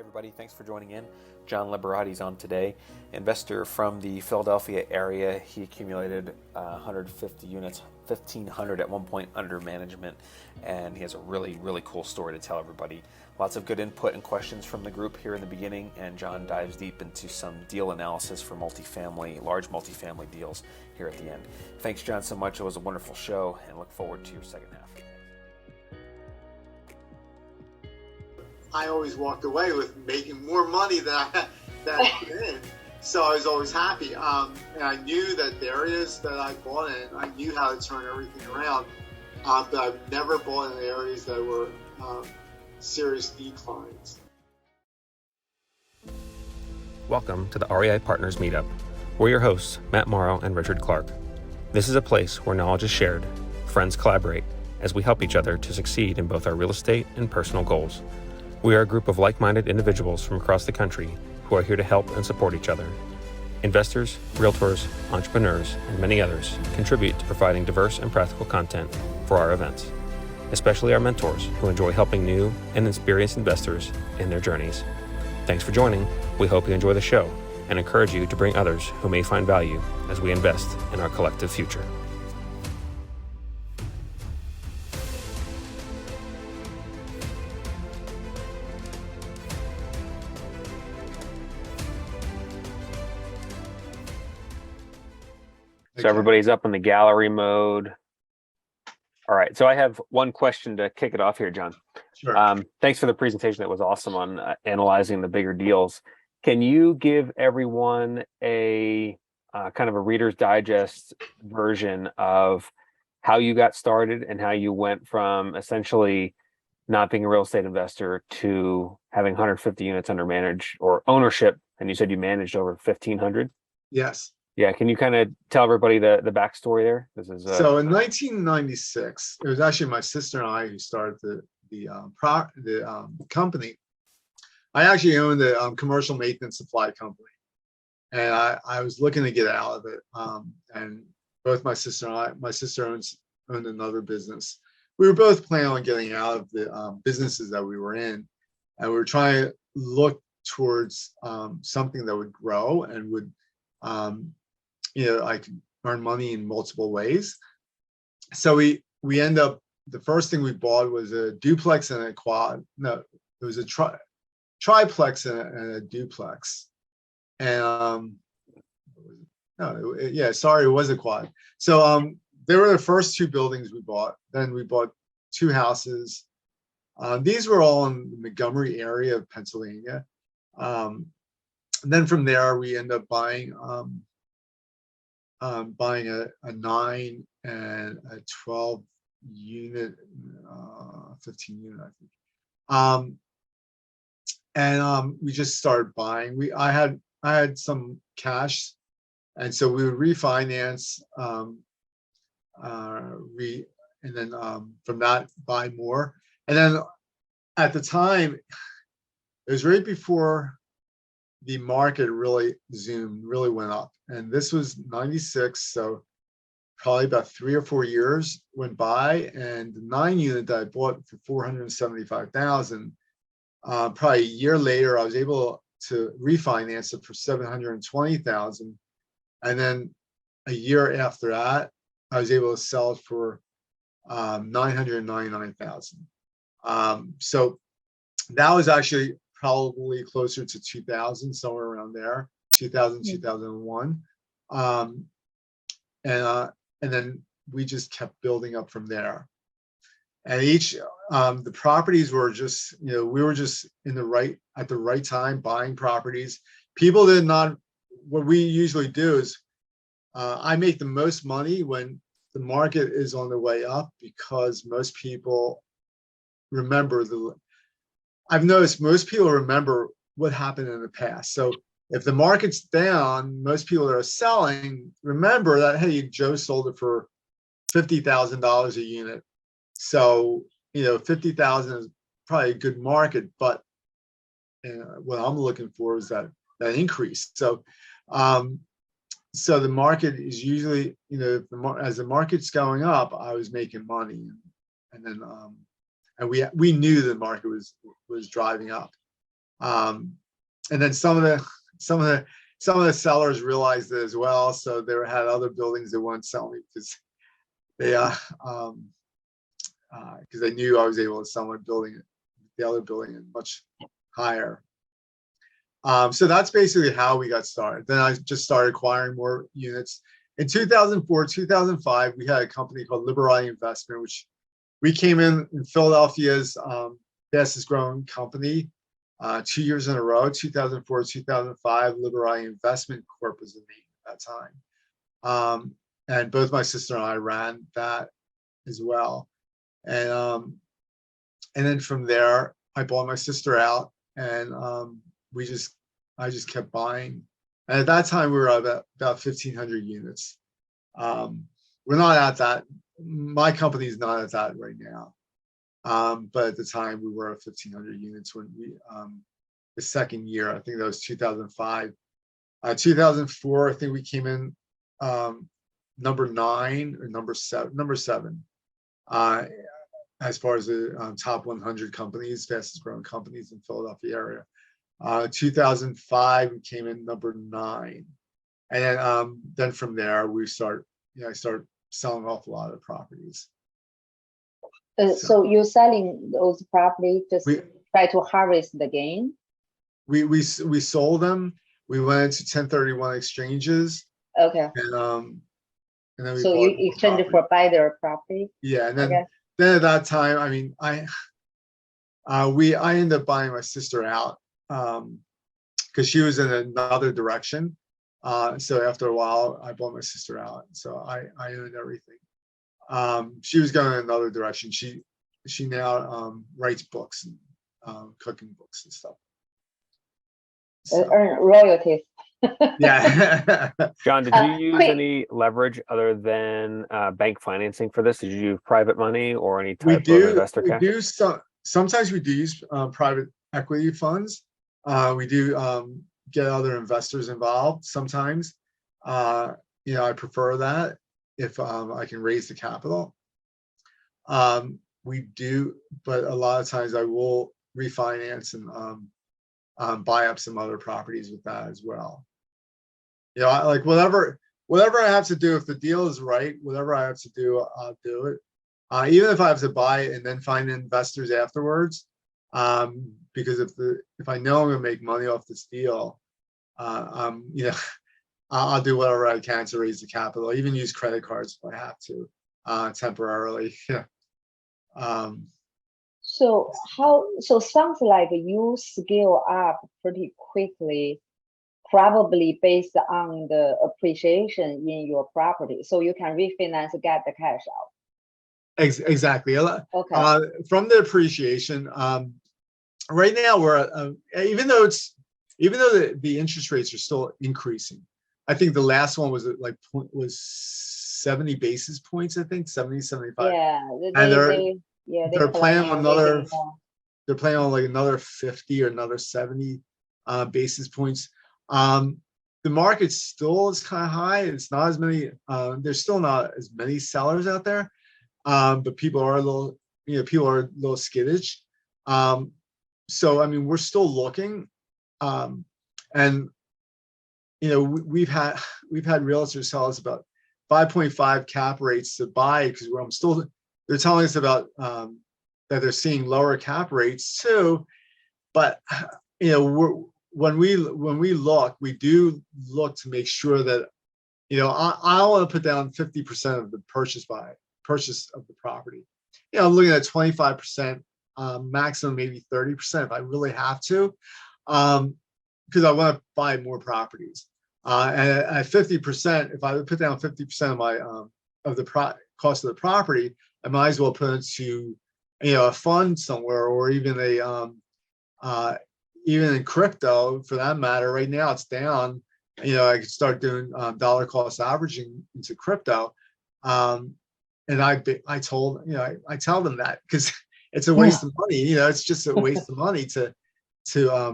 everybody. Thanks for joining in. John Liberati's on today. Investor from the Philadelphia area. He accumulated 150 units, 1,500 at one point under management, and he has a really, really cool story to tell everybody. Lots of good input and questions from the group here in the beginning, and John dives deep into some deal analysis for multifamily, large multifamily deals here at the end. Thanks, John, so much. It was a wonderful show, and look forward to your second half. I always walked away with making more money than I put in. So I was always happy. And I knew that the areas that I bought in, I knew how to turn everything around. But I've never bought in areas that were serious declines. Welcome to the REI Partners Meetup. We're your hosts, Matt Morrow and Richard Clark. This is a place where knowledge is shared, friends collaborate, as we help each other to succeed in both our real estate and personal goals. We are a group of like-minded individuals from across the country who are here to help and support each other. Investors, realtors, entrepreneurs, and many others contribute to providing diverse and practical content for our events, especially our mentors who enjoy helping new and experienced investors in their journeys. Thanks for joining. We hope you enjoy the show and encourage you to bring others who may find value as we invest in our collective future. So everybody's up in the gallery mode. All right. So I have one question to kick it off here, John. Sure. Thanks for the presentation. That was awesome on analyzing the bigger deals. Can you give everyone a kind of a Reader's Digest version of how you got started and how you went from essentially not being a real estate investor to having 150 units under manage or ownership? And you said you managed over 1,500? Yes. Yeah, can you kind of tell everybody the backstory there? This is So in 1996, it was actually my sister and I who started the company. I actually owned a commercial maintenance supply company, and I was looking to get out of it. And both my sister and I, my sister owned another business. We were both planning on getting out of the businesses that we were in, and we were trying to look towards something that would grow and would I could earn money in multiple ways. So we end up, the first thing we bought was a duplex and a quad. No, it was a triplex and a duplex. And it was a quad. So they were the first two buildings we bought. Then we bought two houses. These were all in the Montgomery area of Pennsylvania. And then from there, we end up buying a 9 and a 12 unit, 15 unit, I think. And we just started buying. I had some cash, and so we would refinance, and then from that buy more. And then at the time, it was right before the market really went up. And this was 96, so probably about 3 or 4 years went by, and the 9 unit that I bought for 475,000, probably a year later, I was able to refinance it for 720,000, and then a year after that, I was able to sell it for 999,000. So that was actually probably closer to 2000, somewhere around there. 2000, 2001. And then we just kept building up from there. And each, the properties were just, we were just at the right time buying properties. People did not, what we usually do is, I make the most money when the market is on the way up, because most people remember I've noticed most people remember what happened in the past. So if the market's down, most people that are selling remember that, hey, Joe sold it for $50,000 a unit. So, 50,000 is probably a good market, but what I'm looking for is that increase. So, so the market is usually, as the market's going up, I was making money, and then, and we knew the market was driving up. And then some of the sellers realized it as well. So they had other buildings that wouldn't sell me because they knew I was able to sell my building, the other building, at much higher. So that's basically how we got started. Then I just started acquiring more units. In 2004, 2005, we had a company called Liberati Investment, which we came in Philadelphia's fastest growing company 2 years in a row. 2004, 2005, Liberati Investment Corp was the name at that time. And both my sister and I ran that as well. And then from there, I bought my sister out, and I just kept buying. And at that time, we were at about 1,500 units. We're not at that. My company is not at that right now. But at the time, we were at 1,500 units when we, the second year, I think that was 2005. 2004, I think we came in number 9 or number seven, as far as the top 100 companies, fastest growing companies in Philadelphia area. 2005, we came in number 9, and then from there I started selling off a lot of properties. So you're selling those properties just try to harvest the gain? We sold them. We went into 1031 exchanges. Okay. And then we so you exchanged for buy their property? Yeah, and then at that time, I mean, I ended up buying my sister out because she was in another direction. So after a while, I bought my sister out. So I owned everything. She was going in another direction. She now writes books and cooking books and stuff. So. Earn royalties. Yeah. John, did you use any leverage other than bank financing for this? Did you use private money or any type of investor cash? We do sometimes we do use private equity funds. We do get other investors involved sometimes. I prefer that if I can raise the capital. We do, but a lot of times I will refinance and buy up some other properties with that as well. Like whatever I have to do, if the deal is right, whatever I have to do, I'll do it. Even if I have to buy it and then find investors afterwards, because if I know I'm gonna make money off this deal, I'll do whatever I can to raise the capital. Even use credit cards if I have to, temporarily. Yeah. So sounds like you scale up pretty quickly, probably based on the appreciation in your property, so you can refinance, get the cash out. Exactly. Okay. From the appreciation, right now we're even though the interest rates are still increasing. I think the last one was 70 basis points. I think 70, 75. Yeah, they're planning on another. They're planning on like another 50 or another 70 basis points. The market still is kind of high. It's not as many. There's still not as many sellers out there, but people are a little skittish. So I mean, we're still looking, and we've had realtors tell us about 5.5 cap rates to buy because they're telling us about that they're seeing lower cap rates too, but when we look, we do look to make sure that I want to put down 50% of the purchase of the property. I'm looking at 25%, maximum maybe 30% if I really have to, because I want to buy more properties. And at 50%, if I put down 50% of my of the cost of the property, I might as well put it into a fund somewhere, or even even in crypto for that matter. Right now it's down. I could start doing dollar cost averaging into crypto. And I tell them that because it's a waste of money. It's just a waste of money to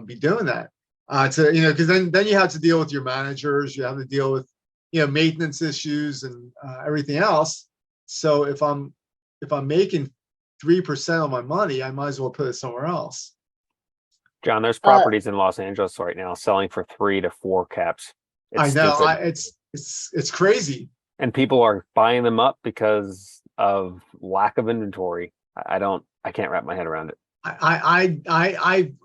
be doing that. Because then you have to deal with your managers. You have to deal with maintenance issues and everything else. So if I'm making 3% of my money, I might as well put it somewhere else. John, there's Uh, properties in Los Angeles right now selling for 3 to 4 caps. It's I know, stupid. it's crazy. And people are buying them up because of lack of inventory. I can't wrap my head around it. I've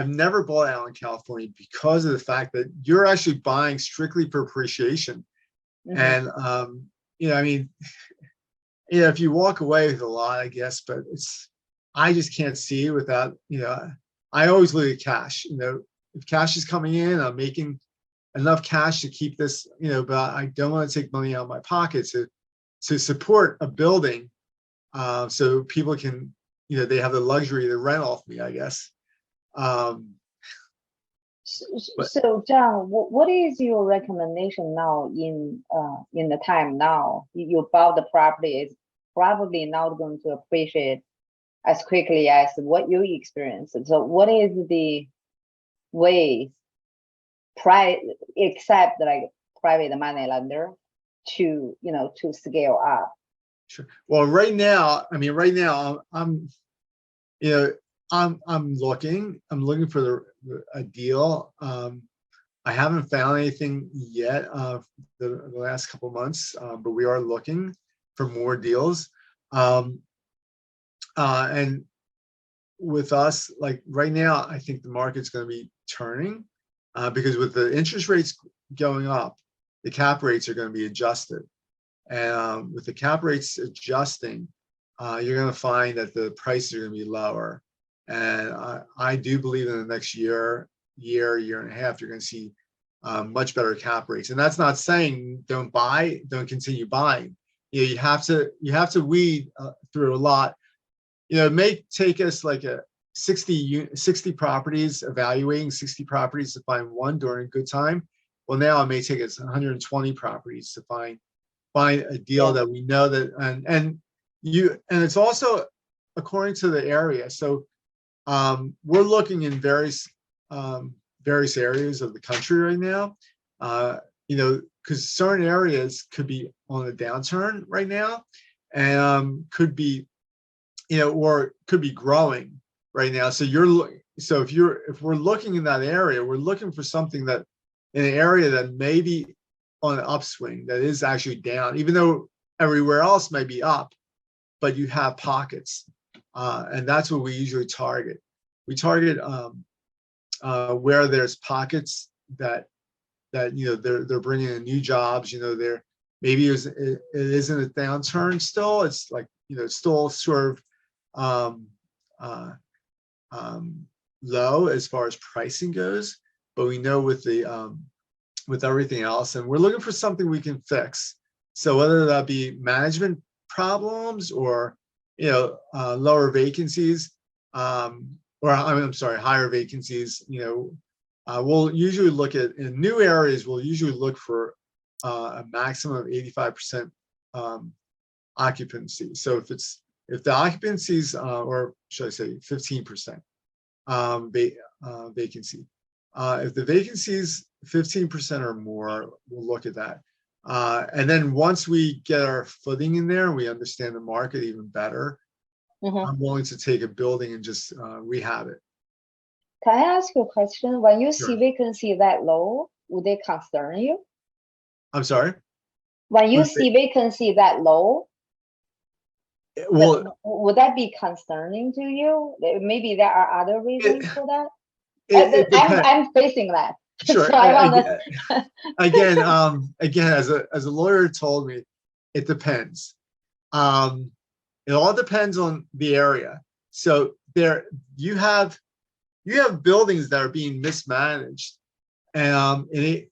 never bought out in California because of the fact that you're actually buying strictly for appreciation. mhm. And I mean, if you walk away with a lot, I guess, but I just can't see it without, I always look at cash. If cash is coming in, I'm making enough cash to keep this, but I don't want to take money out of my pocket to support a building, so people can, they have the luxury to rent off me, I guess. But So John, what is your recommendation now in the time now? You bought the property, is probably not going to appreciate as quickly as what you experienced. So what is the way, except like private money lender, to scale up? sure. Well, right now, I'm looking for a deal. I haven't found anything yet the last couple of months, but we are looking for more deals. And with us, like right now, I think the market's going to be turning because with the interest rates going up, the cap rates are going to be adjusted. And with the cap rates adjusting, you're going to find that the prices are going to be lower. And I do believe in the next year and a half, you're going to see much better cap rates. And that's not saying don't continue buying. You have to weed through a lot. It may take us like 60 properties, evaluating 60 properties to find one during a good time. Well, now it may take us 120 properties to find a deal that we know that, and it's also according to the area. So we're looking in various areas of the country right now, because certain areas could be on a downturn right now, and could be, or could be growing right now. So if we're looking in that area, we're looking for something that in an area that may be on an upswing, that is actually down, even though everywhere else may be up, but you have pockets. And that's what we usually target. We target where there's pockets that they're bringing in new jobs. They're maybe it isn't a downturn still. It's like still sort of low as far as pricing goes, but we know with everything else, and we're looking for something we can fix. So whether that be management problems or lower vacancies, I'm sorry, higher vacancies. We'll usually look at, in new areas, we'll usually look for a maximum of 85% occupancy. So if the occupancies, or should I say 15% vacancy, if the vacancies 15% or more, we'll look at that. And then once we get our footing in there, we understand the market even better. I'm willing to take a building and just rehab it. Can I ask you a question? When you see Sure. vacancy that low, would they concern you? I'm sorry? When you see vacancy that low, Well, would that be concerning to you? Maybe there are other reasons for that. it depends. I'm facing that. Sure. So I wanna... again, as a lawyer told me, it depends. It all depends on the area. So you have buildings that are being mismanaged, and a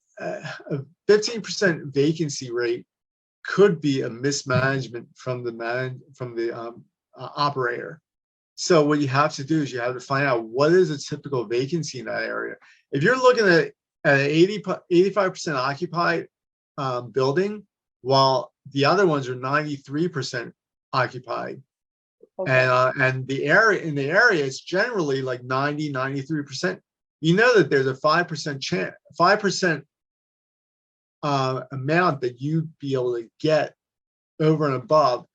15% vacancy rate could be a mismanagement from the operator. So what you have to do is you have to find out what is a typical vacancy in that area. If you're looking at an 85% occupied building, while the other ones are 93% occupied, and the area it's generally like 93%. You know that there's a 5% amount that you'd be able to get over and above,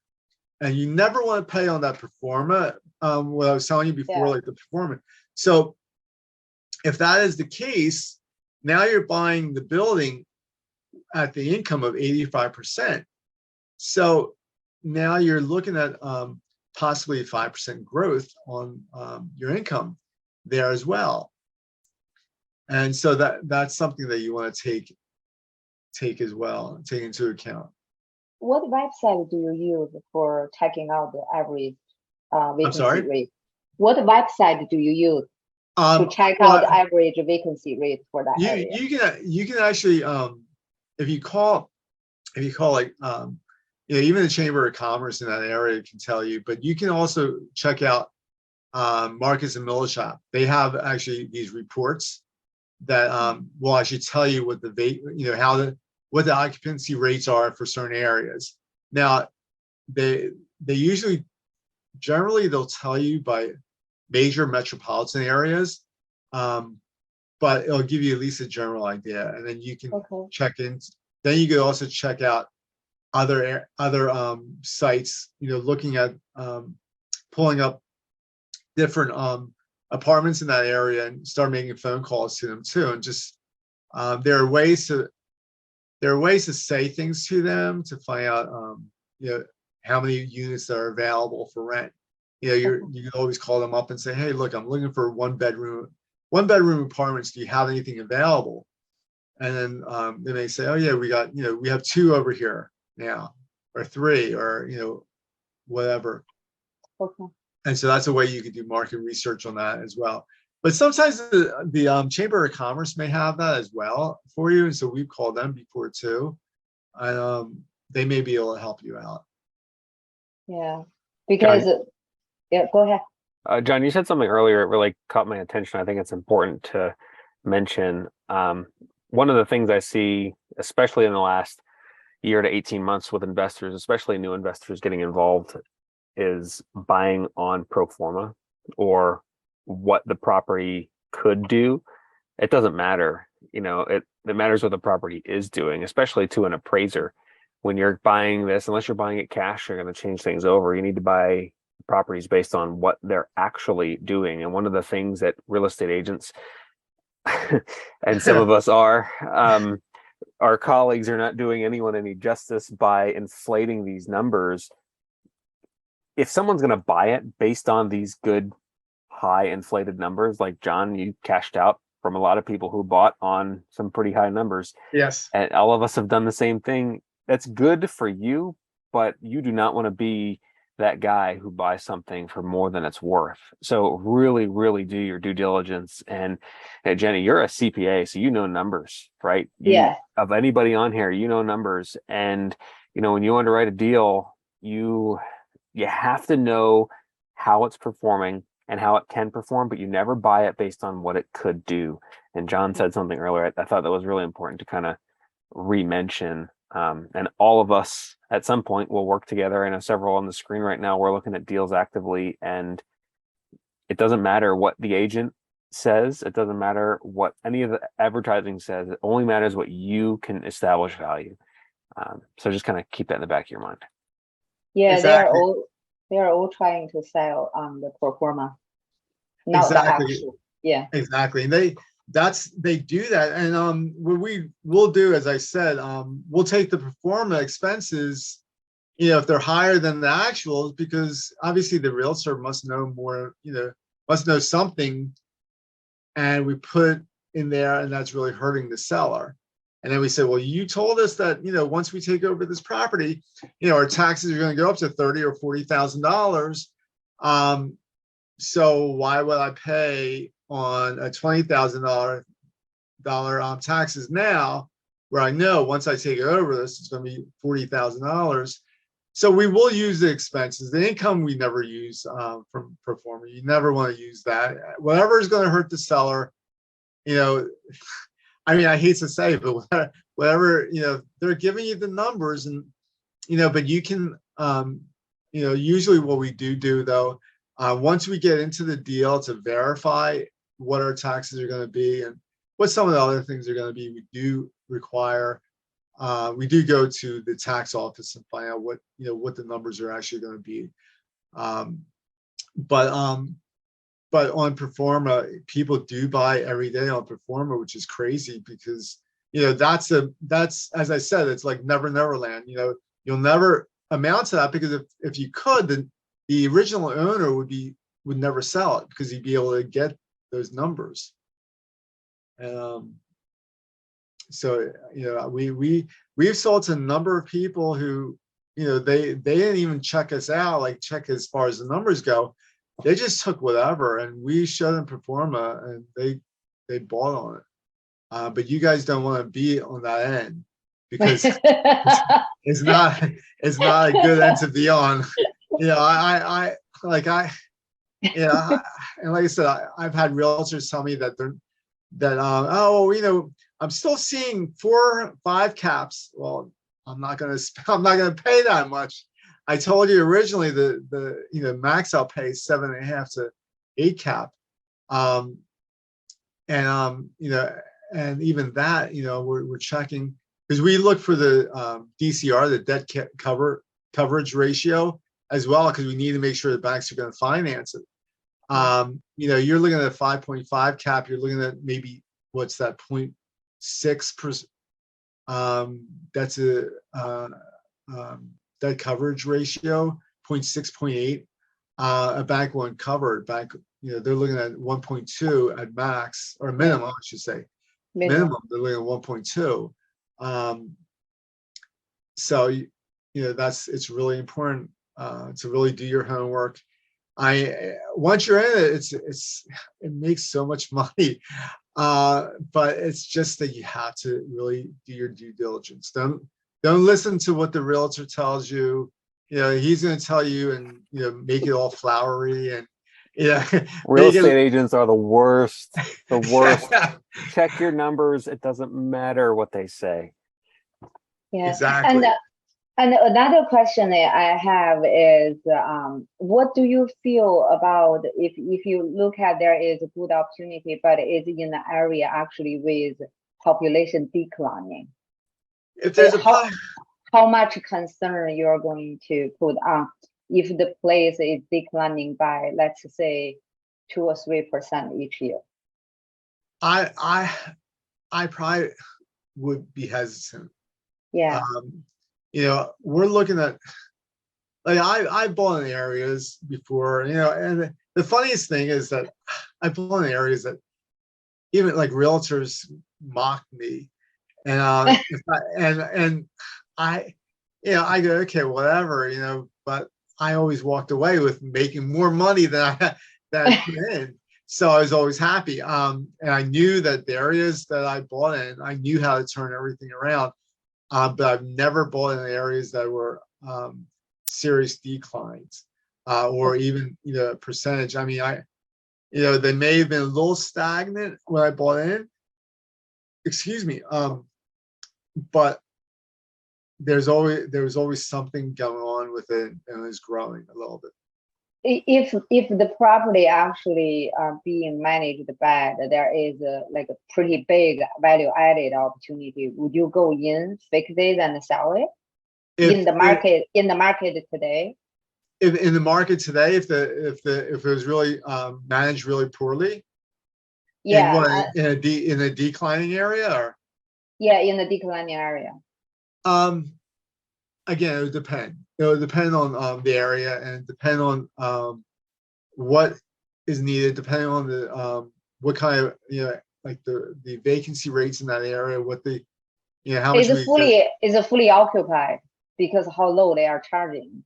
and you never want to pay on that performa. What I was telling you before, like the performance. So if that is the case, now you're buying the building at the income of 85%. So now you're looking at possibly 5% growth on your income there as well. And so that's something that you want to take as well, take into account. What website do you use for checking out the average I'm vacancy sorry? rate? What website do you use to check out the average vacancy rate for that area? You can actually if you call like even the Chamber of Commerce in that area can tell you, but you can also check out Marcus and Millichap. They have actually these reports that will actually tell you what what the occupancy rates are for certain areas. Now, they generally they'll tell you by major metropolitan areas, but it'll give you at least a general idea, and then you can check in. Then you could also check out other sites, looking at pulling up different apartments in that area and start making phone calls to them too. And just there are ways to say things to them to find out how many units that are available for rent. You can always call them up and say, hey, look, I'm looking for one bedroom apartments. Do you have anything available? And then they may say, oh yeah, we have 2 over here now, or 3, or whatever. Okay. And so that's a way you could do market research on that as well. But sometimes the Chamber of Commerce may have that as well for you. And so we've called them before too. And they may be able to help you out. Yeah, because go ahead. John, you said something earlier, it really caught my attention. I think it's important to mention. One of the things I see, especially in the last year to 18 months with investors, especially new investors getting involved, is buying on pro forma, or what the property could do. It doesn't matter. It matters what the property is doing, especially to an appraiser. When you're buying this, unless you're buying it cash, you're going to change things over. You need to buy properties based on what they're actually doing. And one of the things that real estate agents and some of us our colleagues are not doing anyone any justice by inflating these numbers. If someone's going to buy it based on these good, high inflated numbers, like John, you cashed out from a lot of people who bought on some pretty high numbers. Yes. And all of us have done the same thing. That's good for you, but you do not want to be that guy who buys something for more than it's worth. So really, really do your due diligence. And Jenny, you're a CPA, so you know numbers, right? Of anybody on here, numbers. And, when you underwrite a deal, you have to know how it's performing and how it can perform, but you never buy it based on what it could do. And John said something earlier. I thought that was really important to kind of re-mention. And all of us at some point will work together. I know several on the screen right now. We're looking at deals actively, and it doesn't matter what the agent says. It doesn't matter what any of the advertising says. It only matters what you can establish value. So just kind of keep that in the back of your mind. Yeah, Exactly. they are all trying to sell on the pro forma, not the actual. Yeah, exactly. And they do that. And what we will do, as I said, we'll take the pro forma expenses, if they're higher than the actuals, because obviously the realtor must know more, must know something, and we put in there, and that's really hurting the seller. And then we say, well, you told us that, once we take over this property, our taxes are going to go up to $30,000 or $40,000. So why would I pay on a $20,000 taxes now, where I know once I take it over, this is going to be $40,000. So we will use the expenses. The income we never use from pro forma. You never want to use that. Whatever is going to hurt the seller, I mean, I hate to say it, but whatever, they're giving you the numbers, and, but you can, usually what we do though, once we get into the deal to verify what our taxes are going to be and what some of the other things are going to be, we do go to the tax office and find out what the numbers are actually going to be. But but on Performa, people do buy every day on Performa, which is crazy because, that's as I said, it's like never land. You'll never amount to that because if you could, then the original owner would never sell it because he'd be able to get those numbers. So we've sold to a number of people who, they didn't even check us out, like check as far as the numbers go. They just took whatever, and we showed them Performa, and they bought on it. But you guys don't want to be on that end because it's not a good end to be on. And like I said, I've had realtors tell me that I'm still seeing 4, 5 caps. Well, I'm not gonna pay that much. I told you originally the max I'll pay 7.5 to 8 cap. And even that, we're checking because we look for the DCR, the debt coverage ratio as well, because we need to make sure the banks are going to finance it. You're looking at a 5.5 cap. You're looking at maybe what's that 0.6%. That's a debt coverage ratio, 0.6, 0.8. A bank won't cover it. They're looking at 1.2 at max or minimum, I should say. Minimum, they're looking at 1.2. So it's really important to really do your homework. Once you're in it, it makes so much money, but it's just that you have to really do your due diligence. Don't listen to what the realtor tells you. He's going to tell you and make it all flowery and real estate agents are the worst. The worst. Check your numbers. It doesn't matter what they say. Yeah, exactly. And another question that I have is, what do you feel about if you look at there is a good opportunity, but it's in the area actually with population declining? If there's how much concern you're going to put on if the place is declining by, let's say, 2 or 3% each year? I probably would be hesitant. Yeah. We're looking at, like, I bought in areas before, and the funniest thing is that I bought in areas that even like realtors mocked me, and I go, okay, whatever, but I always walked away with making more money than I put in. So I was always happy. And I knew that the areas that I bought in, I knew how to turn everything around. But I've never bought in areas that were serious declines or even percentage. I mean, they may have been a little stagnant when I bought in. Excuse me. But there was always something going on with it, and it's growing a little bit. If the property actually being managed bad, there is a pretty big value added opportunity. Would you go in, fix it, and sell it in the market today? In the market today, if it was really managed really poorly, yeah, in a declining area, or in the declining area. Again, it would depend. It would depend on the area and depend on what is needed, depending on the what kind of like the vacancy rates in that area, what the how much is fully occupied because how low they are charging,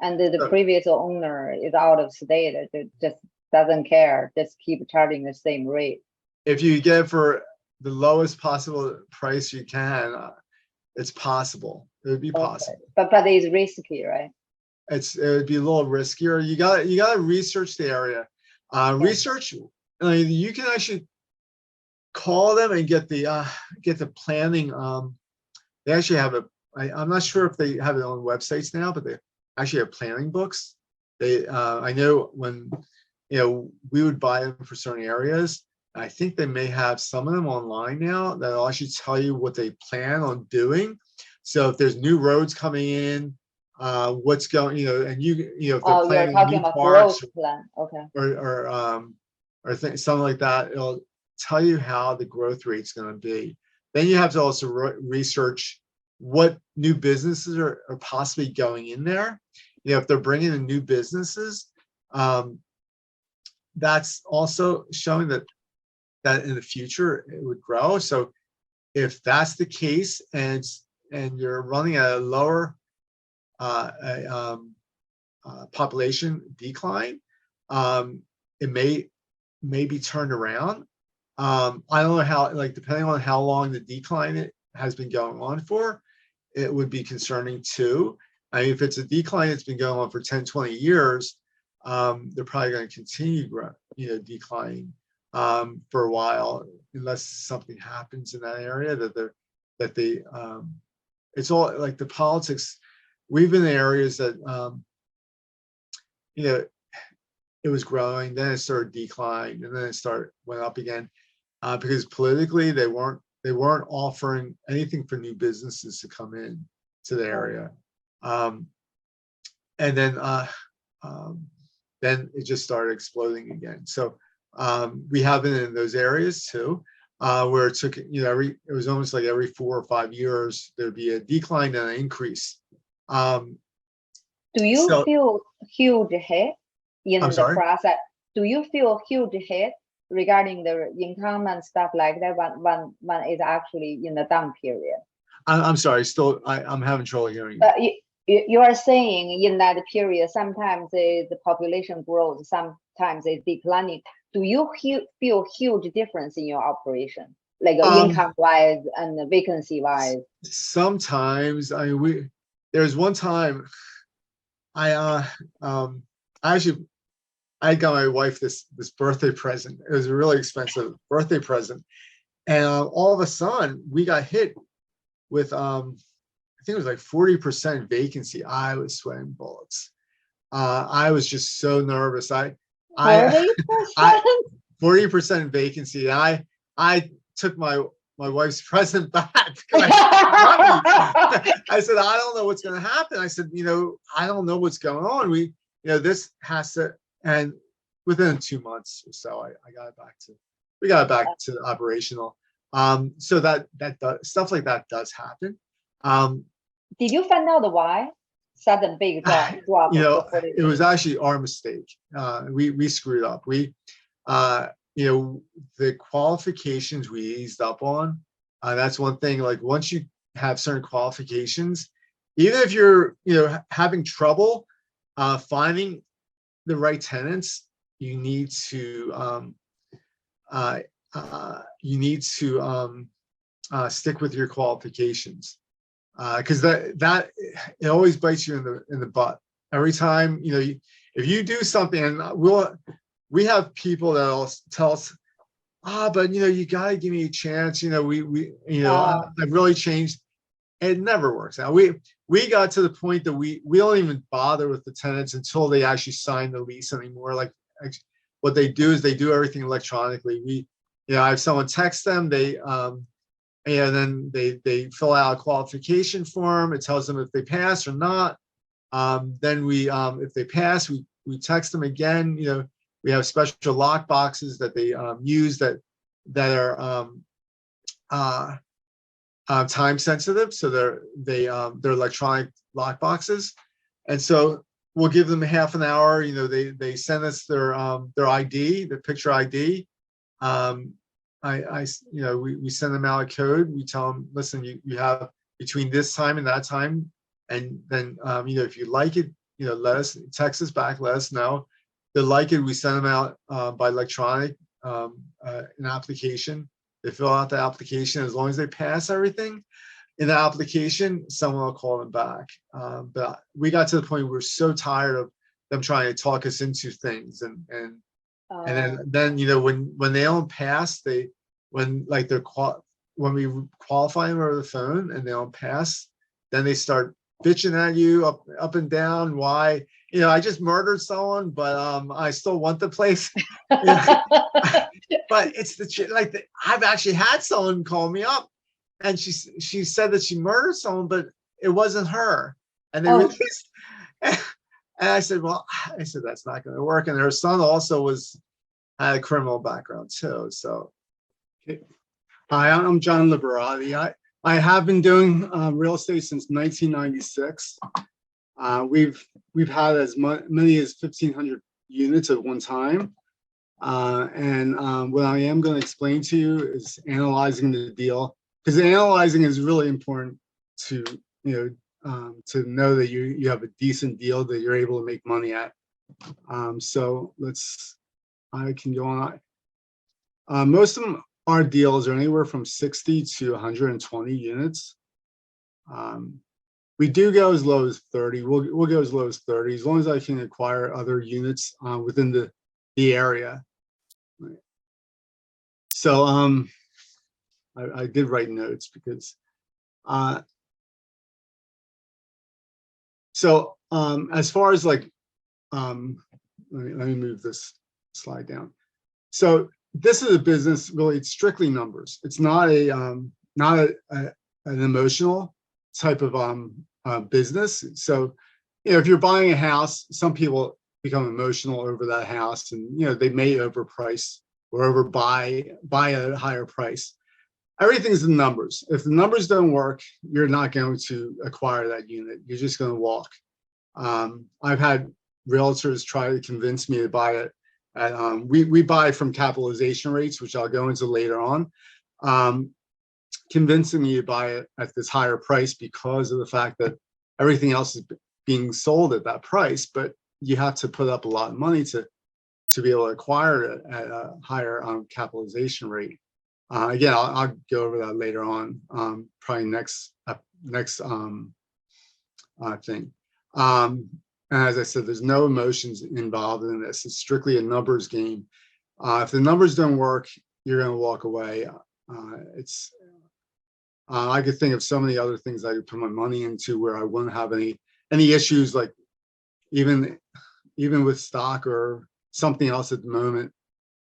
and the previous owner is out of state. It just doesn't care, just keep charging the same rate. If you get it for the lowest possible price you can, it's possible. It would be possible. But it's risky, right? It would be a little riskier. You got to research the area. Research. You can actually call them and get the planning. They actually have I'm not sure if they have it on websites now, but they actually have planning books. I know when we would buy them for certain areas. I think they may have some of them online now that'll actually tell you what they plan on doing. So if there's new roads coming in, what's going, and if they're planning you're talking new about parks growth plan, okay, or or something like that. It'll tell you how the growth rate's going to be. Then you have to also research what new businesses are possibly going in there. If they're bringing in new businesses, that's also showing that in the future it would grow. So if that's the case, and you're running a lower population decline, it may be turned around. I don't know how, like, depending on how long the decline it has been going on for, it would be concerning too. I mean, if it's a decline that's been going on for 10, 20 years, they're probably going to continue declining for a while, unless something happens in that area it's all like the politics. We've been in areas that it was growing, then it started decline, and then it went up again, because politically they weren't offering anything for new businesses to come in to the area, and then it just started exploding again. So we have been in those areas too, where it took it was almost like every 4 or 5 years there'd be a decline and an increase. Do you feel huge hit in the process? Do you feel huge hit regarding the income and stuff like that when it's actually in the down period? I'm sorry, still I'm having trouble hearing you. You are saying in that period, sometimes the population grows, sometimes it's declining. Do you feel huge difference in your operation, like income-wise and vacancy-wise? Sometimes. I mean, there's one time I got my wife this birthday present. It was a really expensive birthday present, and all of a sudden we got hit with I think it was like 40% vacancy. I was sweating bullets. I was just so nervous. 40% vacancy. I took my wife's present back. I said, I don't know what's going to happen. I said, I don't know what's going on. This has to, and within 2 months or so, we got it back to operational. So that stuff like that does happen. Did you find out why sudden big drop? It was actually our mistake. We screwed up. The qualifications we eased up on. That's one thing. Like, once you have certain qualifications, even if you're having trouble finding the right tenants, you need to stick with your qualifications, because that it always bites you in the butt every time. If you do something, and we have people that'll tell us, but you gotta give me a chance. I've really changed. It never works out. We got to the point that we don't even bother with the tenants until they actually sign the lease anymore. Like, what they do is they do everything electronically. I have someone text them, and then they fill out a qualification form. It tells them if they pass or not. Then if they pass, we text them again. We have special lock boxes that they use that are time sensitive, so they're electronic lock boxes, and so we'll give them a half an hour. They send us their ID, their picture ID. We send them out a code. We tell them, listen, you have between this time and that time, and then if you like it, let us text us back, let us know. If they like it, we send them out by electronic, an application. They fill out the application. As long as they pass everything in the application, someone will call them back. But we got to the point where we're so tired of them trying to talk us into things, and then when they don't pass, when we qualify them over the phone and they don't pass, then they start bitching at you up and down. Why? I just murdered someone, but I still want the place. But it's I've actually had someone call me up, and she said that she murdered someone, but it wasn't her. And and I said, that's not going to work. And her son also was had a criminal background too. So, okay. Hi, I'm John Liberati. I have been doing real estate since 1996. We've had as many as 1,500 units at one time. What I am going to explain to you is analyzing the deal, because analyzing is really important to to know that you have a decent deal that you're able to make money at. So I can go on. Most of our deals are anywhere from 60 to 120 units. We do go as low as 30. We'll go as low as 30 as long as I can acquire other units within the area. So I did write notes because as far as like let me move this slide down. So this is a business, really, it's strictly numbers. It's not an emotional type of business. So, if you're buying a house, some people become emotional over that house, and they may overprice or overbuy at a higher price. Everything's in numbers. If the numbers don't work, you're not going to acquire that unit. You're just going to walk. I've had realtors try to convince me to buy it. We buy from Capitalization Rates, which I'll go into later on, convincing me to buy it at this higher price because of the fact that everything else is being sold at that price, but you have to put up a lot of money to be able to acquire it at a higher capitalization rate. Again, I'll go over that later on, probably next thing. And as I said, there's no emotions involved in this. It's strictly a numbers game. If the numbers don't work, you're going to walk away. I could think of so many other things I could put my money into where I wouldn't have any issues, like even with stock or something else at the moment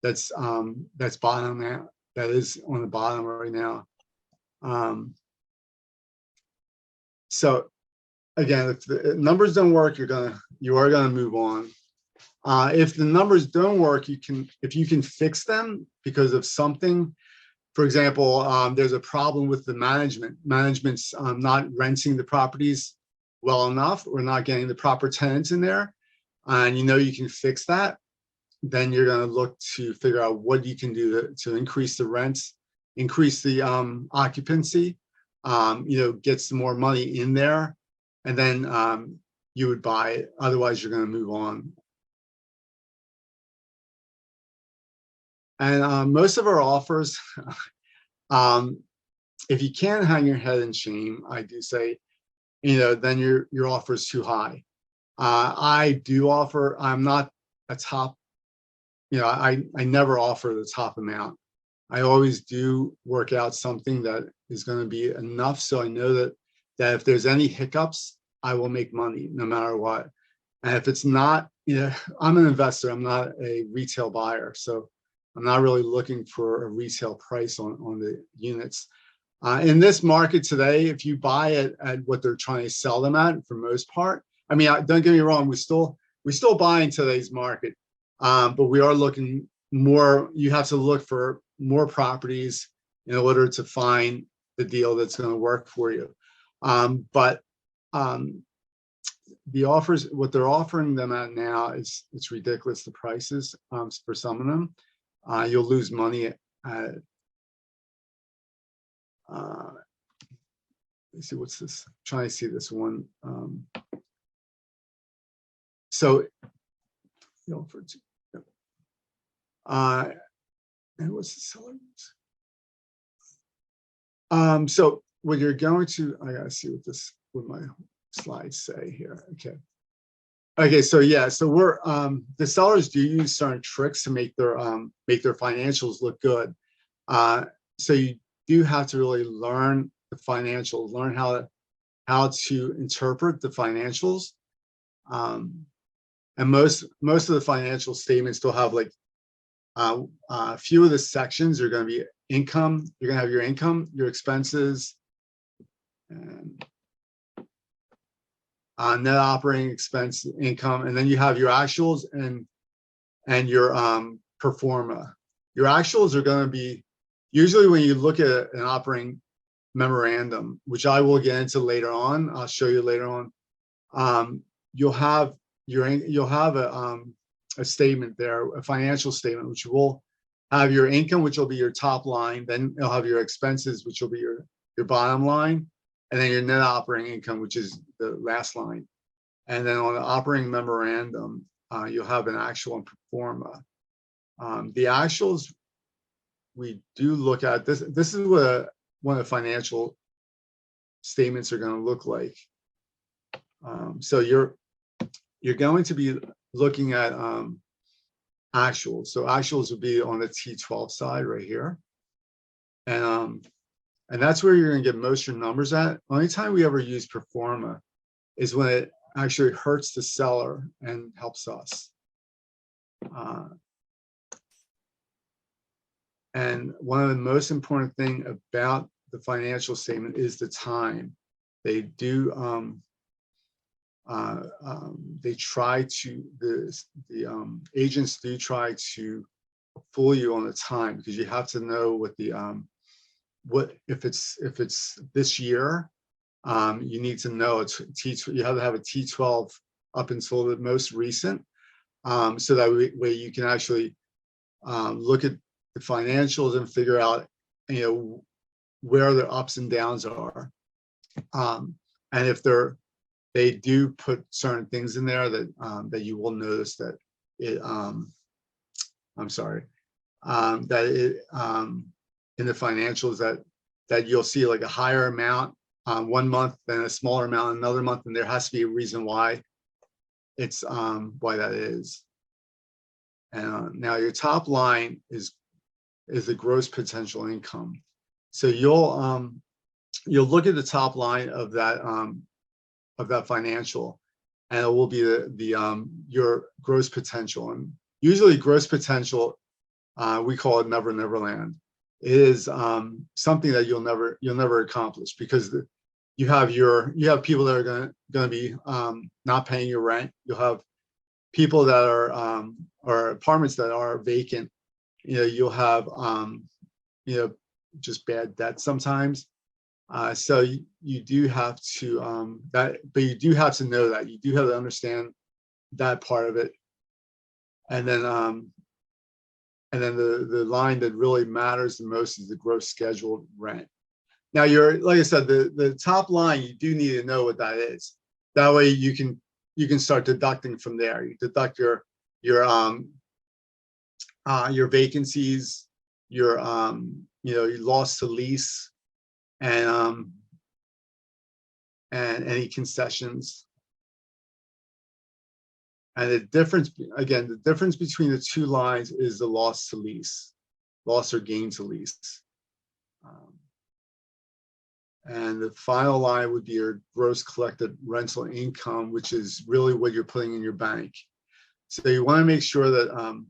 that's bottom out, that is on the bottom right now. So again, if the numbers don't work, you are gonna move on. If the numbers don't work, if you can fix them because of something. For example, there's a problem with the management's not renting the properties well enough, or not getting the proper tenants in there, and you can fix that. Then you're going to look to figure out what you can do to increase the rents, increase the occupancy, get some more money in there, and then you would buy it. Otherwise, you're going to move on. And most of our offers, if you can't hang your head in shame, I do say, then your offer is too high. I do offer. I'm not a top. I never offer the top amount. I always do work out something that is going to be enough, so I know that if there's any hiccups, I will make money no matter what. And if it's not, I'm an investor. I'm not a retail buyer, so I'm not really looking for a retail price on the units. In this market today, if you buy it at what they're trying to sell them at, for most part, I mean, don't get me wrong, we still buy in today's market, but we are looking more. You have to look for more properties in order to find the deal that's going to work for you. But the offers, what they're offering them at now, it's ridiculous. The prices for some of them. You'll lose money at let's see, what's this? I'm trying to see this one. So, and what's the seller? So what you're going to, I gotta see what my slides say here. Okay, so yeah, so we're the sellers do use certain tricks to make their financials look good. So you do have to really learn the financials, learn how to interpret the financials. And most of the financial statements still have like a few of the sections are going to be income. You're going to have your income, your expenses, and net operating expense, income, and then you have your actuals and your pro forma. Your actuals are going to be, usually when you look at an operating memorandum, which I will get into later on, I'll show you later on, you'll have a statement there, a financial statement, which will have your income, which will be your top line. Then you'll have your expenses, which will be your bottom line, and then your net operating income, which is the last line. And then on the operating memorandum, you'll have an actual and pro forma. The actuals we do look at, this is what one of the financial statements are going to look like. So you're going to be looking at actuals. So actuals would be on the T12 side right here. And that's where you're going to get most of your numbers at. Only time we ever use pro forma is when it actually hurts the seller and helps us. And one of the most important thing about the financial statement is the time. They do, they try to, the agents do try to fool you on the time, because you have to know what the, what if it's this year, you need to know it's you have to have a T12 up until the most recent, so that way you can actually look at the financials and figure out, you know, where the ups and downs are, and if they do put certain things in there that that you will notice that it I'm sorry, that it in the financials that you'll see like a higher amount 1 month than a smaller amount another month, and there has to be a reason why it's why that is. And now your top line is the gross potential income. So you'll look at the top line of that financial, and it will be the your gross potential. And usually gross potential, we call it never land. It is something that you'll never accomplish, because you have people that are going to be not paying your rent. You'll have people that are or apartments that are vacant. You know, you'll have you know, just bad debt sometimes. So you do have to but you do have to know that. You do have to understand that part of it. And then the line that really matters the most is the gross scheduled rent. Now, like I said, the top line, you do need to know what that is. That way you can start deducting from there. You deduct your vacancies, your you know, your loss to lease, and any concessions. And the difference, again, the difference between the two lines is the loss to lease, loss or gain to lease. And the final line would be your gross collected rental income, which is really what you're putting in your bank. So you want to make sure that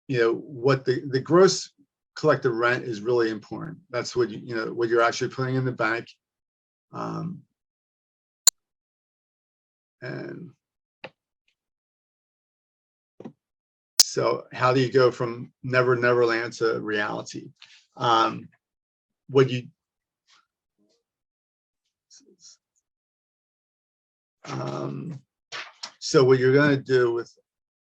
you know what the gross collected rent is really important. That's what you know what you're actually putting in the bank. And so how do you go from never land to reality? So what you're going to do with,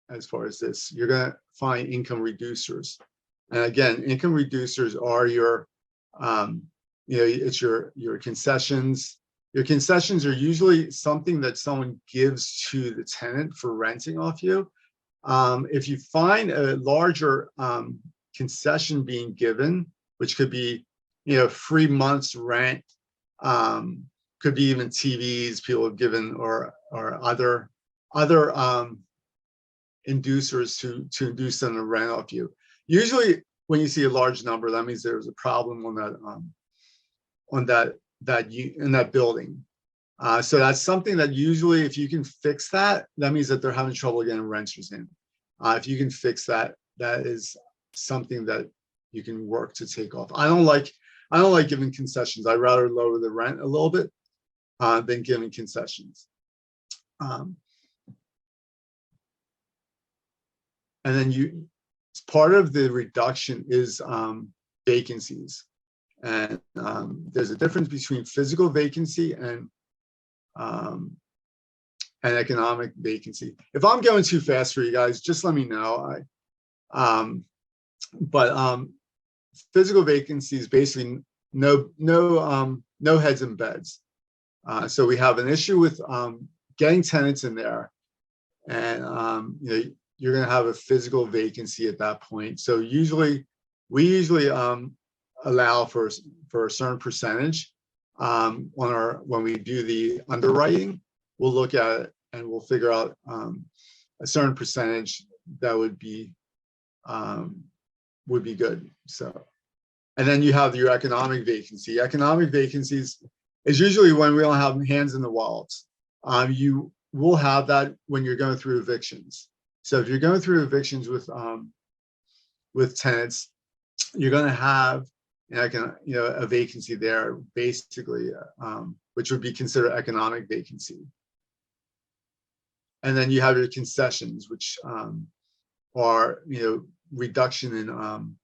as far as this, you're going to find income reducers. And again, income reducers are your, you know, it's your concessions. Your concessions are usually something that someone gives to the tenant for renting off you. If you find a larger concession being given, which could be, you know, 3 months rent, could be even TVs people have given, or other inducers to induce them to rent off you. Usually, when you see a large number, that means there's a problem on that in that building. So that's something that usually, if you can fix that, that means that they're having trouble getting renters in. If you can fix that, that is something that you can work to take off. I don't like giving concessions. I'd rather lower the rent a little bit than giving concessions. And then part of the reduction is vacancies. And there's a difference between physical vacancy and economic vacancy. If I'm going too fast for you guys, just let me know. Physical vacancy is basically no heads in beds. So we have an issue with getting tenants in there, and you're going to have a physical vacancy at that point. So we usually allow for a certain percentage when we do the underwriting. We'll look at it and we'll figure out a certain percentage that would be good. So, and then you have your economic vacancy. Economic vacancies is usually when we don't have hands in the wallets. You will have that when you're going through evictions. So if you're going through evictions with tenants, you're going to have a vacancy there, basically, which would be considered economic vacancy. And then you have your concessions, which are reduction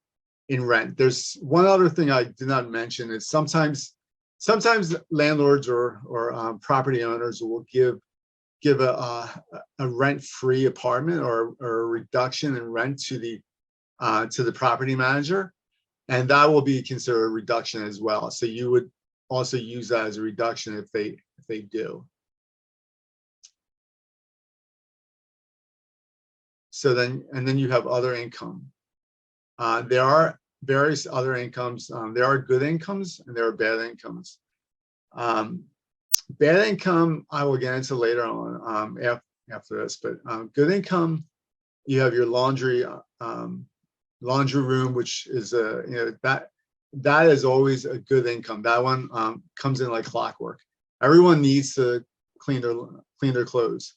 in rent. There's one other thing I did not mention is sometimes landlords or property owners will give a rent-free apartment or a reduction in rent to the property manager, and that will be considered a reduction as well. So you would also use that as a reduction if they do. So then you have other income. There are various other incomes. There are good incomes and there are bad incomes. Bad income I will get into later on after this, but good income, you have your laundry room, which is that is always a good income. That one comes in like clockwork. Everyone needs to clean their clothes.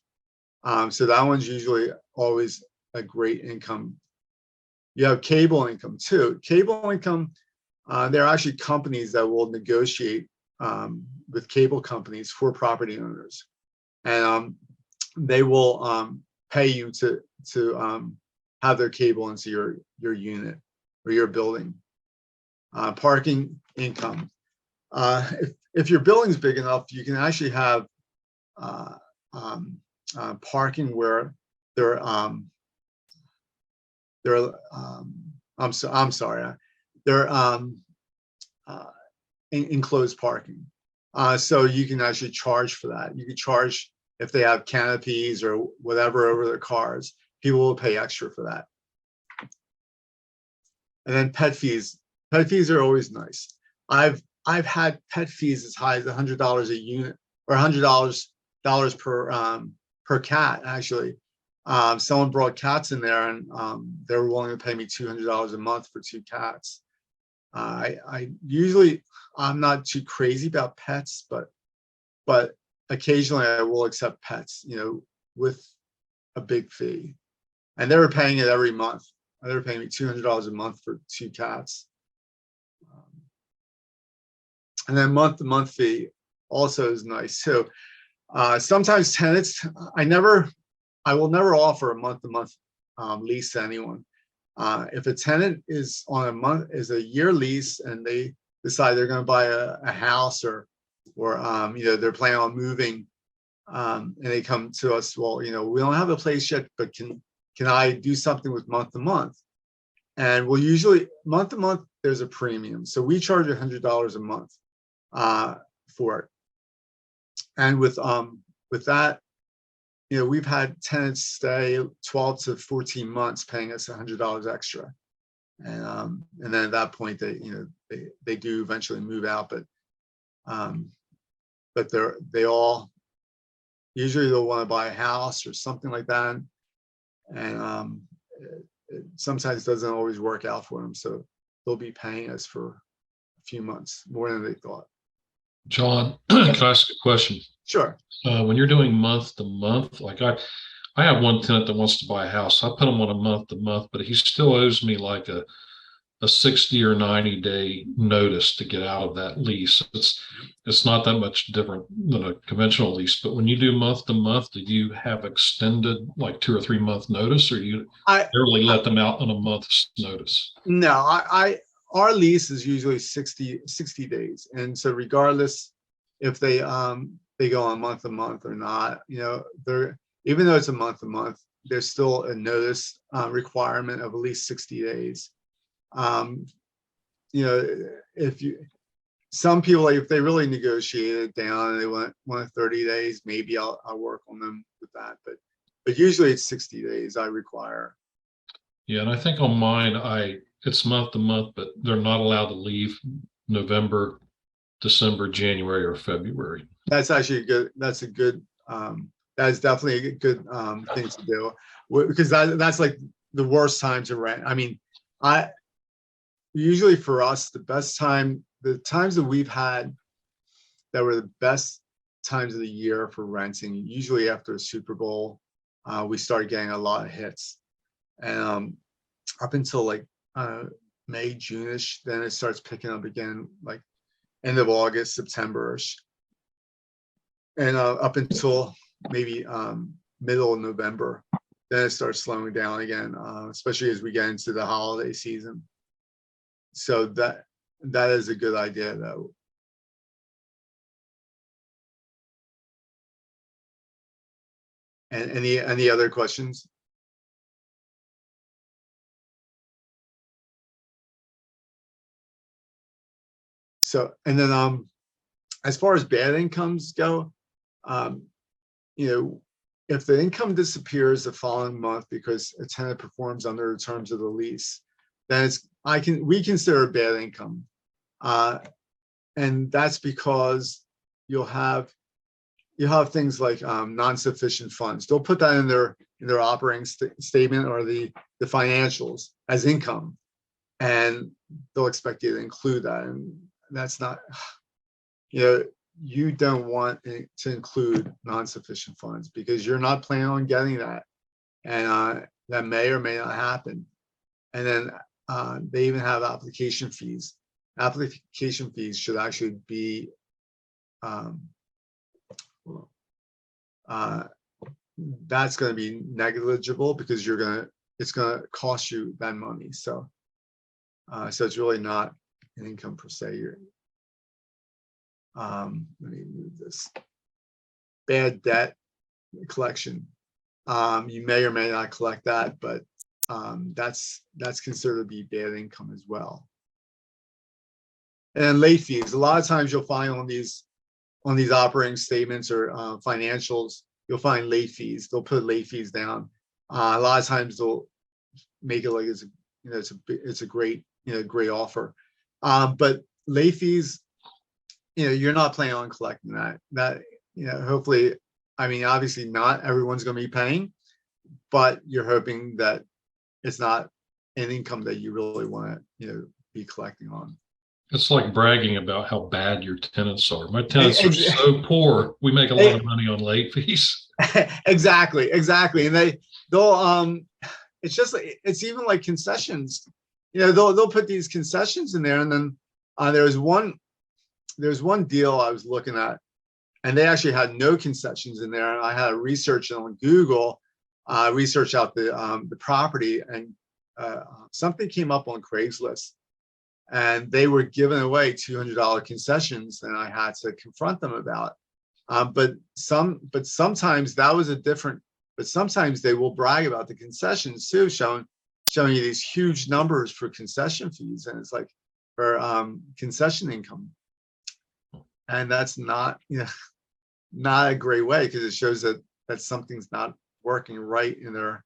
So that one's usually always a great income. You have cable income too. Cable income, there are actually companies that will negotiate with cable companies for property owners, and they will pay you to have their cable into your unit or your building. Parking income. If your building's big enough, you can actually have parking where they're enclosed parking. So you can actually charge for that. You can charge if they have canopies or whatever over their cars. People will pay extra for that. And then pet fees. Pet fees are always nice. I've had pet fees as high as $100 a unit, or $100 per cat, actually. Someone brought cats in there, and they were willing to pay me $200 a month for 2 cats. I'm not too crazy about pets, but occasionally I will accept pets, with a big fee. And they were paying it every month. They were paying me $200 a month for 2 cats. And then month-to-month fee also is nice too. Sometimes tenants, I will never offer a month-to-month lease to anyone. If a tenant is on a year lease and they decide they're going to buy a house or they're planning on moving, and they come to us, well, we don't have a place yet, but can I do something with month-to-month? And we'll usually month-to-month there's a premium, so we charge $100 a month for it. And with that, we've had tenants stay 12 to 14 months paying us $100 extra. And then at that point they do eventually move out, but they all usually they'll want to buy a house or something like that. And it sometimes doesn't always work out for them. So they'll be paying us for a few months more than they thought. John, can I ask a question? Sure. When you're doing month to month, like I have one tenant that wants to buy a house. I put him on a month to month, but he still owes me like a a 60 or 90-day notice to get out of that lease. It's not that much different than a conventional lease, but when you do month to month, do you have extended like 2 or 3 month notice, or do you barely let them out on a month's notice? No, our lease is usually 60 days. And so regardless if they go on month to month or not, they're, even though it's a month to month, there's still a notice requirement of at least 60 days. If some people, if they really negotiate it down and they want 30 days, maybe I'll work on them with that. But usually it's 60 days I require. Yeah, and I think on mine, it's month to month, but they're not allowed to leave November, December, January, or February. That's actually that's definitely a good thing to do, because that's like the worst time to rent. I mean, usually for us, the times that we've had that were the best times of the year for renting, usually after a Super Bowl, we started getting a lot of hits. And up until like May, June-ish, then it starts picking up again, like end of August, September-ish. And up until maybe middle of November, then it starts slowing down again, especially as we get into the holiday season. So that is a good idea, though. And any other questions? So, and then as far as bad incomes go, if the income disappears the following month because a tenant performs under the terms of the lease, then we consider it bad income, and that's because you'll have things like non-sufficient funds. They'll put that in their operating statement or the financials as income, and they'll expect you to include that, and that's not, you don't want to include non-sufficient funds because you're not planning on getting that, and that may or may not happen. And then they even have application fees. Application fees should actually be that's going to be negligible because it's going to cost you that money. So it's really not an income per se. Let me move this. Bad debt collection. You may or may not collect that, but that's considered to be bad income as well. And late fees. A lot of times you'll find on these operating statements or financials, you'll find late fees. They'll put late fees down. A lot of times they'll make it like it's a great offer. But late fees, you're not planning on collecting that. Hopefully, I mean, obviously not everyone's going to be paying, but you're hoping that it's not an income that you really want to be collecting on. It's like bragging about how bad your tenants are. My tenants are so poor, we make a lot of money on late fees. Exactly. And they'll it's even like concessions. They'll put these concessions in there, and then there's one deal I was looking at, and they actually had no concessions in there. And I had to research it on Google, research out the property, and something came up on Craigslist, and they were giving away $200 concessions, and I had to confront them about. But sometimes that was but sometimes they will brag about the concessions too, showing you these huge numbers for concession fees, and it's like for concession income, and that's not a great way, because it shows that something's not working right in their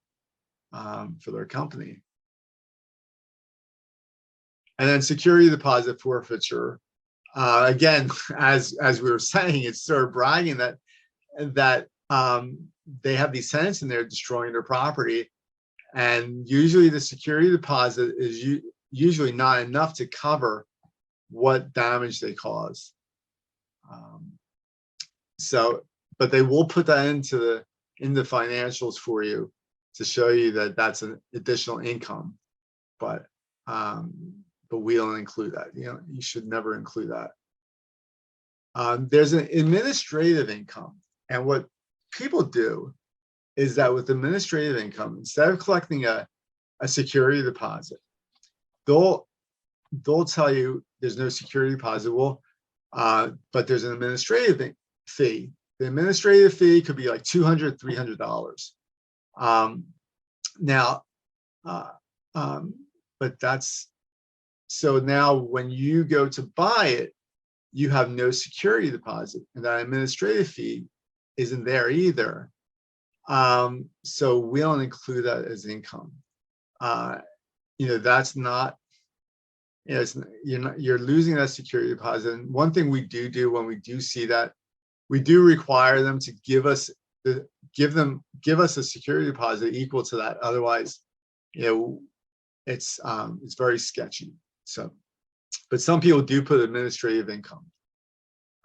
for their company. And then security deposit forfeiture. Again, as we were saying, it's sort of bragging that they have these tenants in there destroying their property, and usually the security deposit is usually not enough to cover what damage they cause. But they will put that into the financials for you to show you that that's an additional income. But but we don't include that. You should never include that. There's an administrative income, and what people do is that with administrative income, instead of collecting a security deposit, they'll tell you there's no security deposit. Well, but there's an administrative fee. The administrative fee could be like $200, $300. But that's, so now when you go to buy it, you have no security deposit, and that administrative fee isn't there either. So we don't include that as income. That's not, you're losing that security deposit. And one thing we do when we do see that, we do require them to give us a security deposit equal to that. Otherwise, it's very sketchy. So, but some people do put administrative income.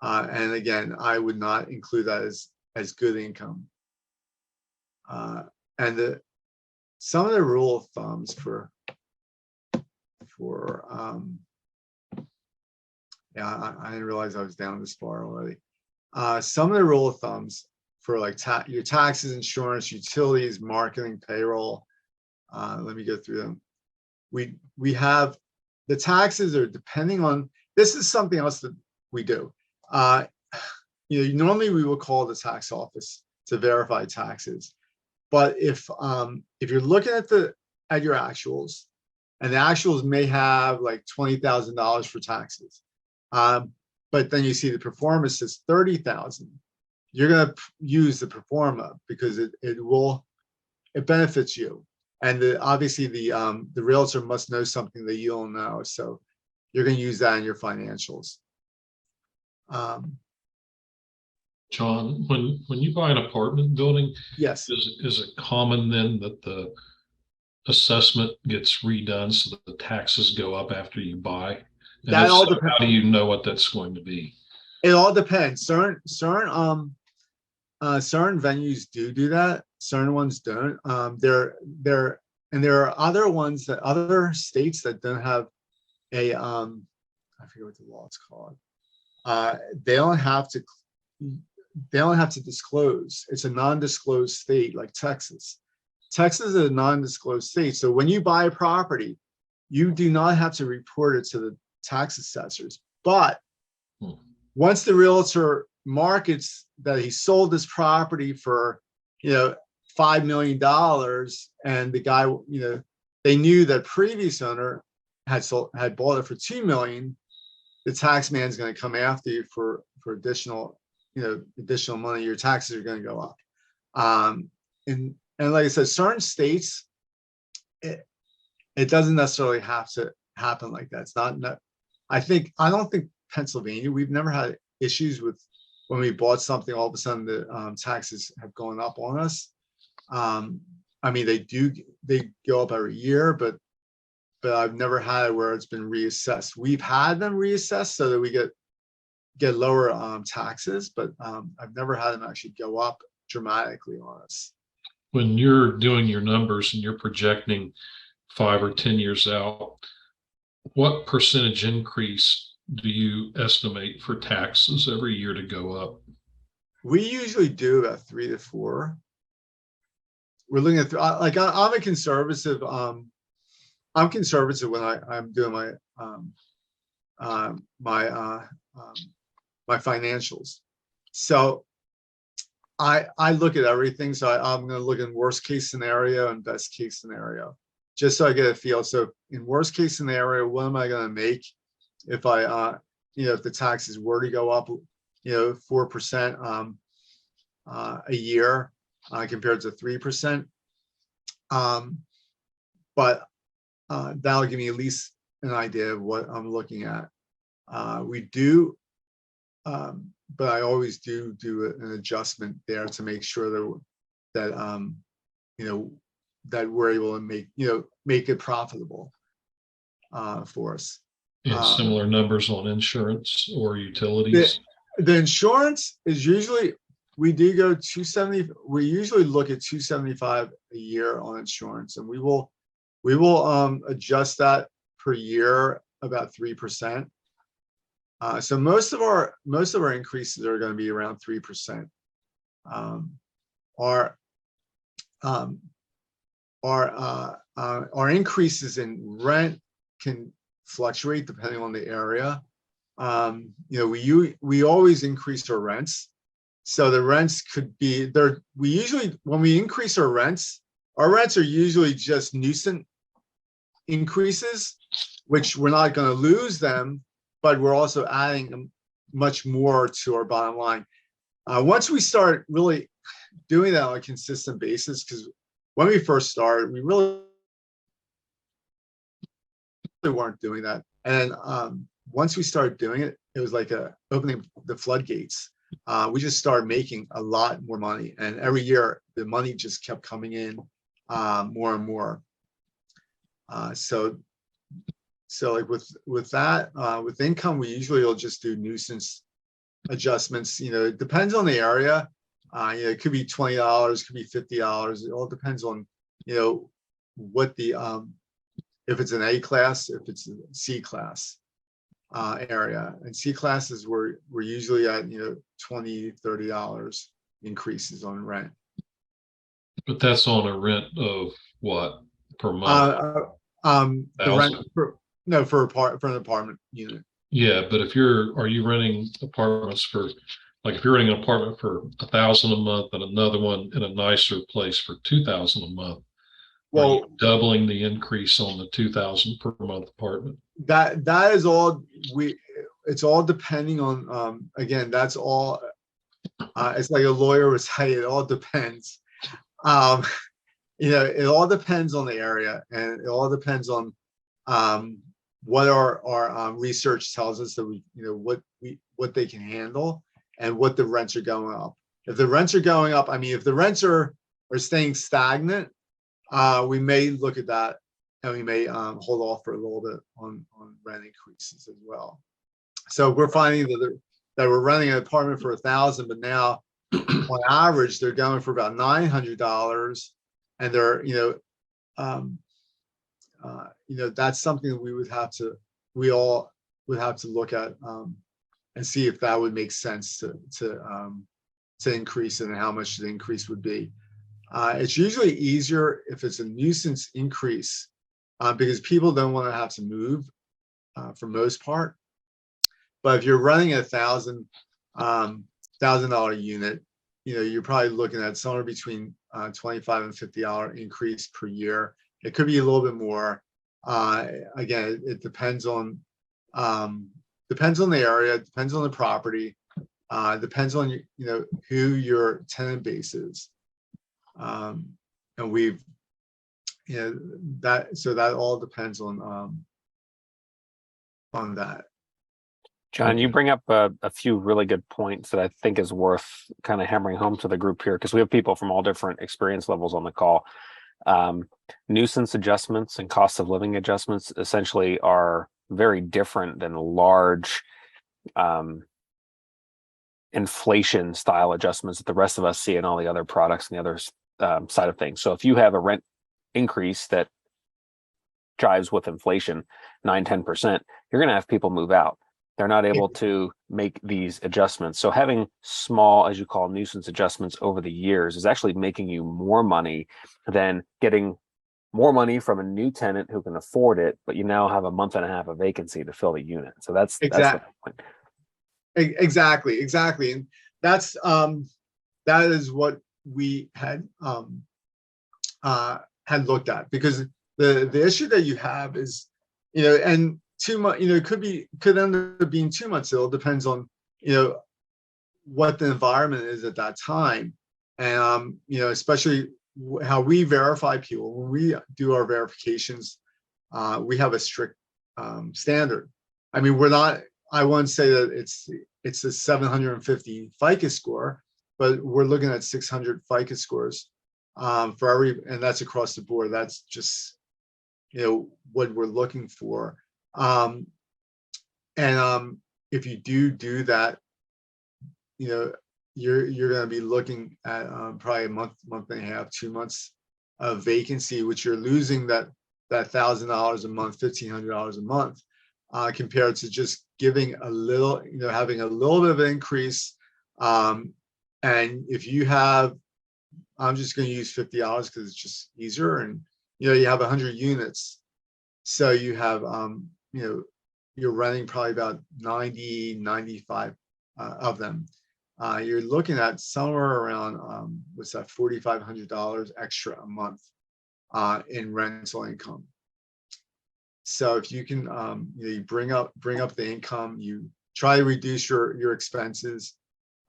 And again, I would not include that as good income. And some of the rule of thumbs for I didn't realize I was down this far already. Some of the rule of thumbs for like your taxes, insurance, utilities, marketing, payroll. Let me go through them. We have the taxes are depending on, this is something else that we do. Normally we will call the tax office to verify taxes. But if you're looking at your actuals, and the actuals may have like $20,000 for taxes, but then you see the performance says 30,000, you're going to use the performa because it benefits you. And obviously the realtor must know something that you don't know, so you're going to use that in your financials. John, when you buy an apartment building, yes, is it common then that the assessment gets redone so that the taxes go up after you buy? And that all so, depends. how do you know what that's going to be? It all depends. Certain venues do that. Certain ones don't. There are other states that don't have a I forget what the law is called. They don't have to disclose. It's a non-disclosed state, like Texas. Texas is a non-disclosed state. So when you buy a property, you do not have to report it to the tax assessors. But once the realtor markets that he sold this property for, $5 million, and the guy, they knew that previous owner had bought it for $2 million, the tax man's going to come after you for additional money. Your taxes are going to go up. And like I said, certain states, it doesn't necessarily have to happen like that. It's not. I don't think Pennsylvania, we've never had issues with when we bought something, all of a sudden the taxes have gone up on us. They go up every year, but I've never had it where it's been reassessed. We've had them reassessed so that we get lower taxes, but I've never had them actually go up dramatically on us. When you're doing your numbers and you're projecting 5 or 10 years out, what percentage increase do you estimate for taxes every year to go up? We usually do about 3 to 4. We're looking at I'm a conservative. I'm conservative when I'm doing my financials. So I look at everything. So I'm going to look at worst case scenario and best case scenario, just so I get a feel. So in worst case scenario, what am I going to make if if the taxes were to go up, 4% a year compared to 3%. But that'll give me at least an idea of what I'm looking at. We do, but I always do an adjustment there to make sure that we're able to make it profitable for us. And similar numbers on insurance or utilities. The insurance is usually, we do go 270. We usually look at 275 a year on insurance, and we will adjust that per year about 3%. So most of our increases are going to be around 3%. Our increases in rent can fluctuate depending on the area. We always increase our rents. So the rents could be there. We usually, when we increase our rents are usually just nuisance increases, which we're not going to lose them, but we're also adding much more to our bottom line. Once we start really doing that on a consistent basis, because when we first started, we really weren't doing that. And once we started doing it, it was like opening the floodgates. We just started making a lot more money, and every year the money just kept coming in more and more. So like with that, with income, we usually will just do nuisance adjustments. It depends on the area. It could be $20, could be $50. It all depends on what the if it's an A class, if it's a C class area. And C classes we're usually at $20-$30 increases on rent. But that's on a rent of what per month? The rent for an apartment unit. Yeah, but are you renting apartments for, like, if you're renting an apartment for $1,000 a month and another one in a nicer place for $2,000 a month, are you doubling the increase on the $2,000 per month apartment? That is all it's all depending on again, that's all it's like a lawyer would say, it all depends. It all depends on the area, and it all depends on what our research tells us that what they can handle and what the rents are going up. If the rents are going up, if the rents are staying stagnant, we may look at that, and we may hold off for a little bit on rent increases as well. So we're finding that we're renting an apartment for $1,000, but now on average they're going for about $900, and they're that's something that we all would have to look at and see if that would make sense to increase it and how much the increase would be. It's usually easier if it's a nuisance increase because people don't want to have to move for most part. But if you're running a $1,000 unit, you're probably looking at somewhere between $25 and $50 increase per year. It could be a little bit more. Again, it depends on the area, depends on the property, depends on who your tenant base is. And we've that all depends on that. John, you bring up a few really good points that I think is worth kind of hammering home to the group here, because we have people from all different experience levels on the call. Nuisance adjustments and cost of living adjustments essentially are very different than large inflation style adjustments that the rest of us see in all the other products and the other side of things. So if you have a rent increase that jives with inflation 9-10%, you're going to have people move out. They're not able to make these adjustments. So having small, as you call, nuisance adjustments over the years is actually making you more money than getting more money from a new tenant who can afford it, but you now have a month and a half of vacancy to fill the unit. So that's the point. Exactly. And that's that is what we had looked at, because the issue that you have is, and 2 months, could end up being 2 months. It all depends on, what the environment is at that time. And, especially how we verify people. When we do our verifications, we have a strict standard. I wouldn't say that it's a 750 FICO score, but we're looking at 600 FICO scores for and that's across the board. That's just, what we're looking for. If you do that, you're going to be looking at probably a month and a half, 2 months of vacancy, which you're losing that $1,000 a month, $1,500 a month. compared to just giving a little, having a little bit of an increase. And if you have, I'm just going to use $50 because it's just easier, and you have 100 units, so you have you're renting probably about 95 of them. You're looking at somewhere around what's that, $4,500 extra a month in rental income. So if you can you bring up the income, you try to reduce your expenses.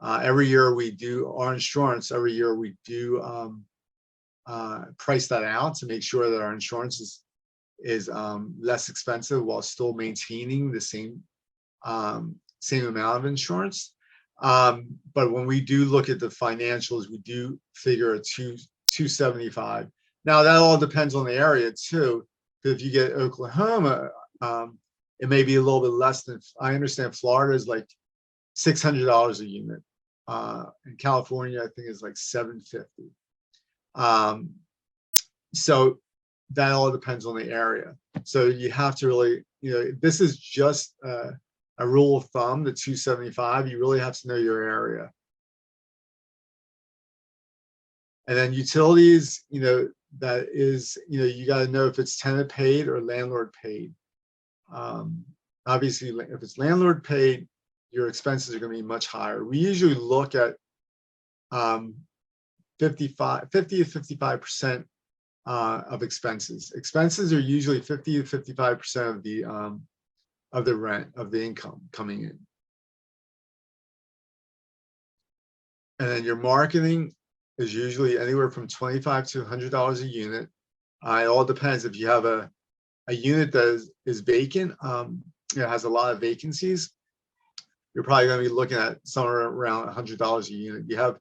Every year we do our insurance. Every year we do price that out to make sure that our insurance is less expensive while still maintaining the same amount of insurance. But when we do look at the financials, we do figure a 275. Now that all depends on the area too. Because if you get Oklahoma, it may be a little bit less than. I understand Florida is like $600 a unit. In California, I think it's like $750. So that all depends on the area. So you have to really, this is just a rule of thumb, the 275. You really have to know your area. And then utilities, that is, you got to know if it's tenant paid or landlord paid. Obviously, if it's landlord paid, your expenses are going to be much higher. We usually look at 50 to 55% of expenses. Expenses are usually 50 to 55% of the rent, of the income coming in. And then your marketing is usually anywhere from $25 to $100 a unit. It all depends. If you have a unit that is vacant, has a lot of vacancies, you're probably going to be looking at somewhere around $100 a unit. You have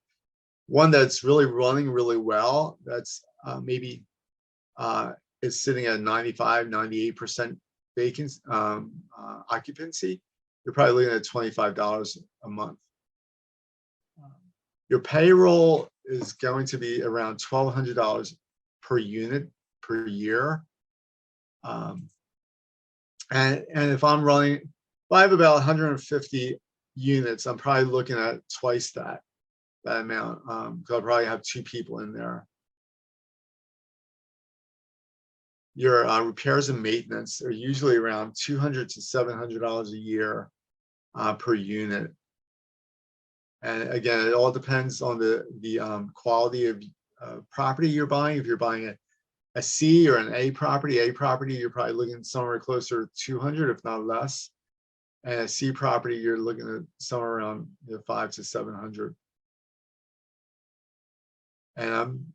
one that's really running really well, that's maybe is sitting at 95, 98% vacancy occupancy. You're probably looking at $25 a month. Your payroll is going to be around $1,200 per unit per year. And if I'm running, if I have about 150 units, I'm probably looking at twice that amount, because I'll probably have 2 people in there. Your repairs and maintenance are usually around $200 to $700 a year per unit. And again, it all depends on the quality of property you're buying. If you're buying a C or an A property, you're probably looking somewhere closer to 200, if not less. And a C property, you're looking at somewhere around 500 to 700. And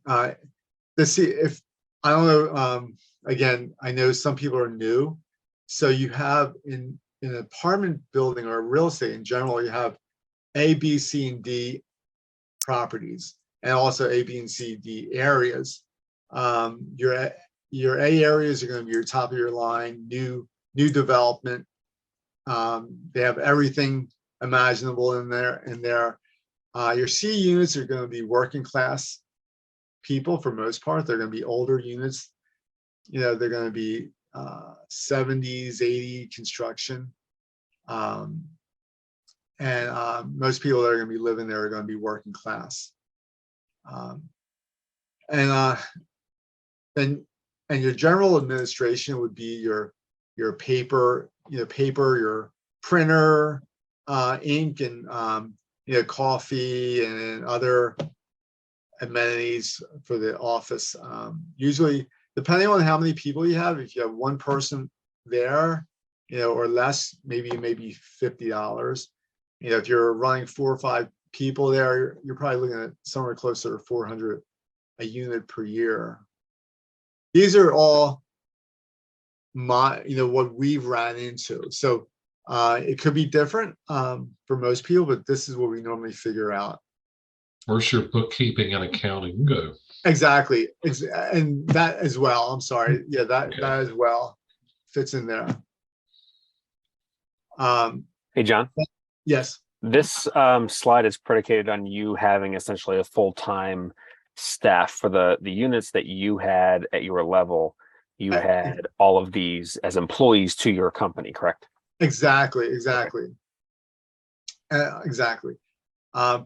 let's see, if I don't know. Again, I know some people are new, so you have in an apartment building or real estate in general, you have A, B, C, and D properties, and also A, B, and C, D areas. Your A areas are going to be your top of your line, new development. They have everything imaginable in there. Your C units are going to be working class people for most part. They're going to be older units. They're going to be 70s, 80 construction. And most people that are going to be living there are going to be working class. And your general administration would be your paper, your printer, ink, and coffee and other amenities for the office. Usually, depending on how many people you have, if you have one person there, or less, maybe $50. If you're running 4 or 5 people there, you're probably looking at somewhere closer to $400 a unit per year. These are all what we've ran into. So it could be different for most people, but this is what we normally figure out. Where's your bookkeeping and accounting go? Exactly. And that as well. I'm sorry. Yeah, that as well fits in there. Hey, John. Yes. This slide is predicated on you having essentially a full-time staff for the units that you had at your level. You had all of these as employees to your company, correct? Exactly.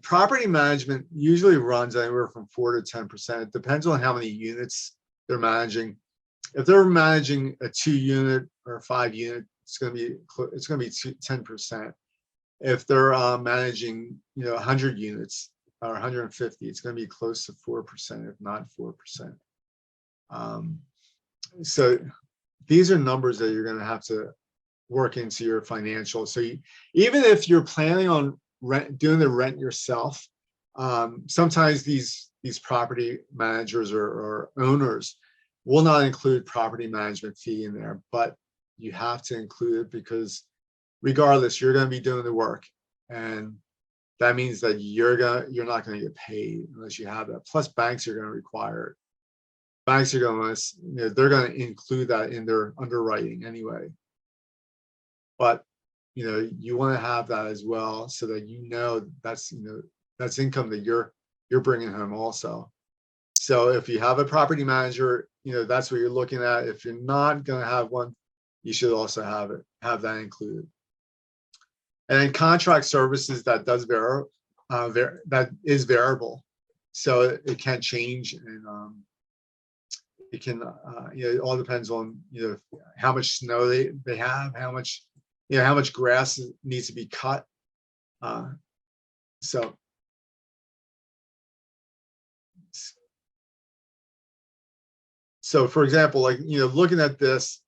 Property management usually runs anywhere from 4 to 10%. It depends on how many units they're managing. If they're managing a 2-unit or a 5-unit, it's going to be 10%. If they're managing 100 units or 150, it's going to be close to 4%, if not 4%. So these are numbers that you're going to have to work into your financials. So even if you're planning on doing the rent yourself, sometimes these property managers or owners will not include property management fee in there, but you have to include it because regardless, you're going to be doing the work, and that means that you're not going to get paid unless you have that. Plus, banks are going to require it. Banks are going to, they're going to include that in their underwriting anyway. But you want to have that as well, so that that's income that you're bringing home also. So if you have a property manager, that's what you're looking at. If you're not going to have one, you should also have that included. And then contract services, that does vary, that is variable, so it can change, and it can it all depends on how much snow they have, how much grass needs to be cut. So for example, like looking at this,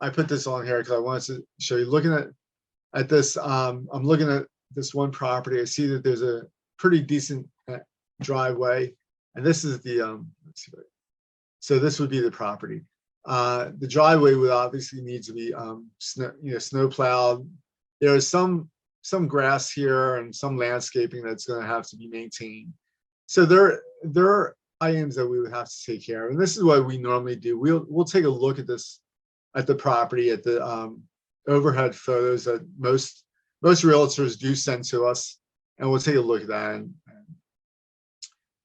I put this on here because I wanted to show you. Looking at this, I'm looking at this one property. I see that there's a pretty decent driveway, and this is the let's see, so this would be the property. The driveway would obviously need to be snow plowed. There is some grass here and some landscaping that's going to have to be maintained. So there are items that we would have to take care of, and this is what we normally do. We'll take a look at this, at the property, at the overhead photos that most realtors do send to us, and we'll take a look at that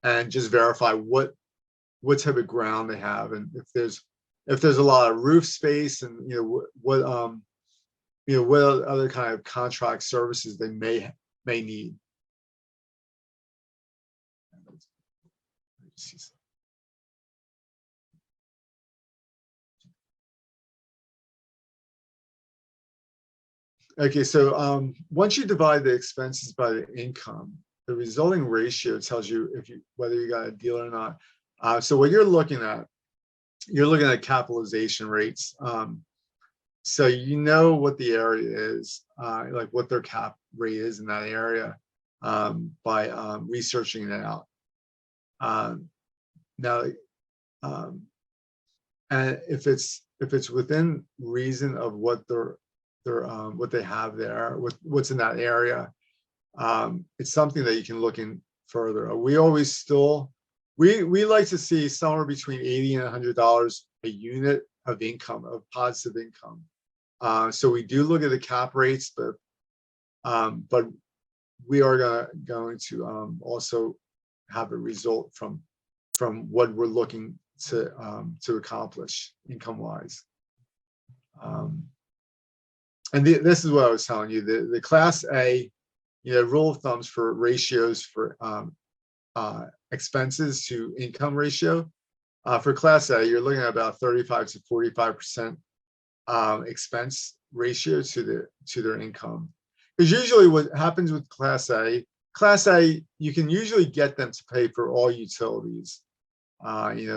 and just verify what type of ground they have, and if there's a lot of roof space, and what other kind of contract services they may need. Okay, so once you divide the expenses by the income, the resulting ratio tells you whether you got a deal or not. So what you're looking at capitalization rates. So what the area is, like what their cap rate is in that area, by researching it out. Now, and if it's within reason of what what they have there, what's in that area, it's something that you can look in further. We like to see somewhere between $80 and $100 a unit of income, of positive income. So we do look at the cap rates, but we are going to also have a result from what we're looking to accomplish income-wise. And this is what I was telling you. The Class A, rule of thumbs for ratios for expenses to income ratio. For Class A, you're looking at about 35 to 45% expense ratio to their income. Because usually what happens with Class A, you can usually get them to pay for all utilities. We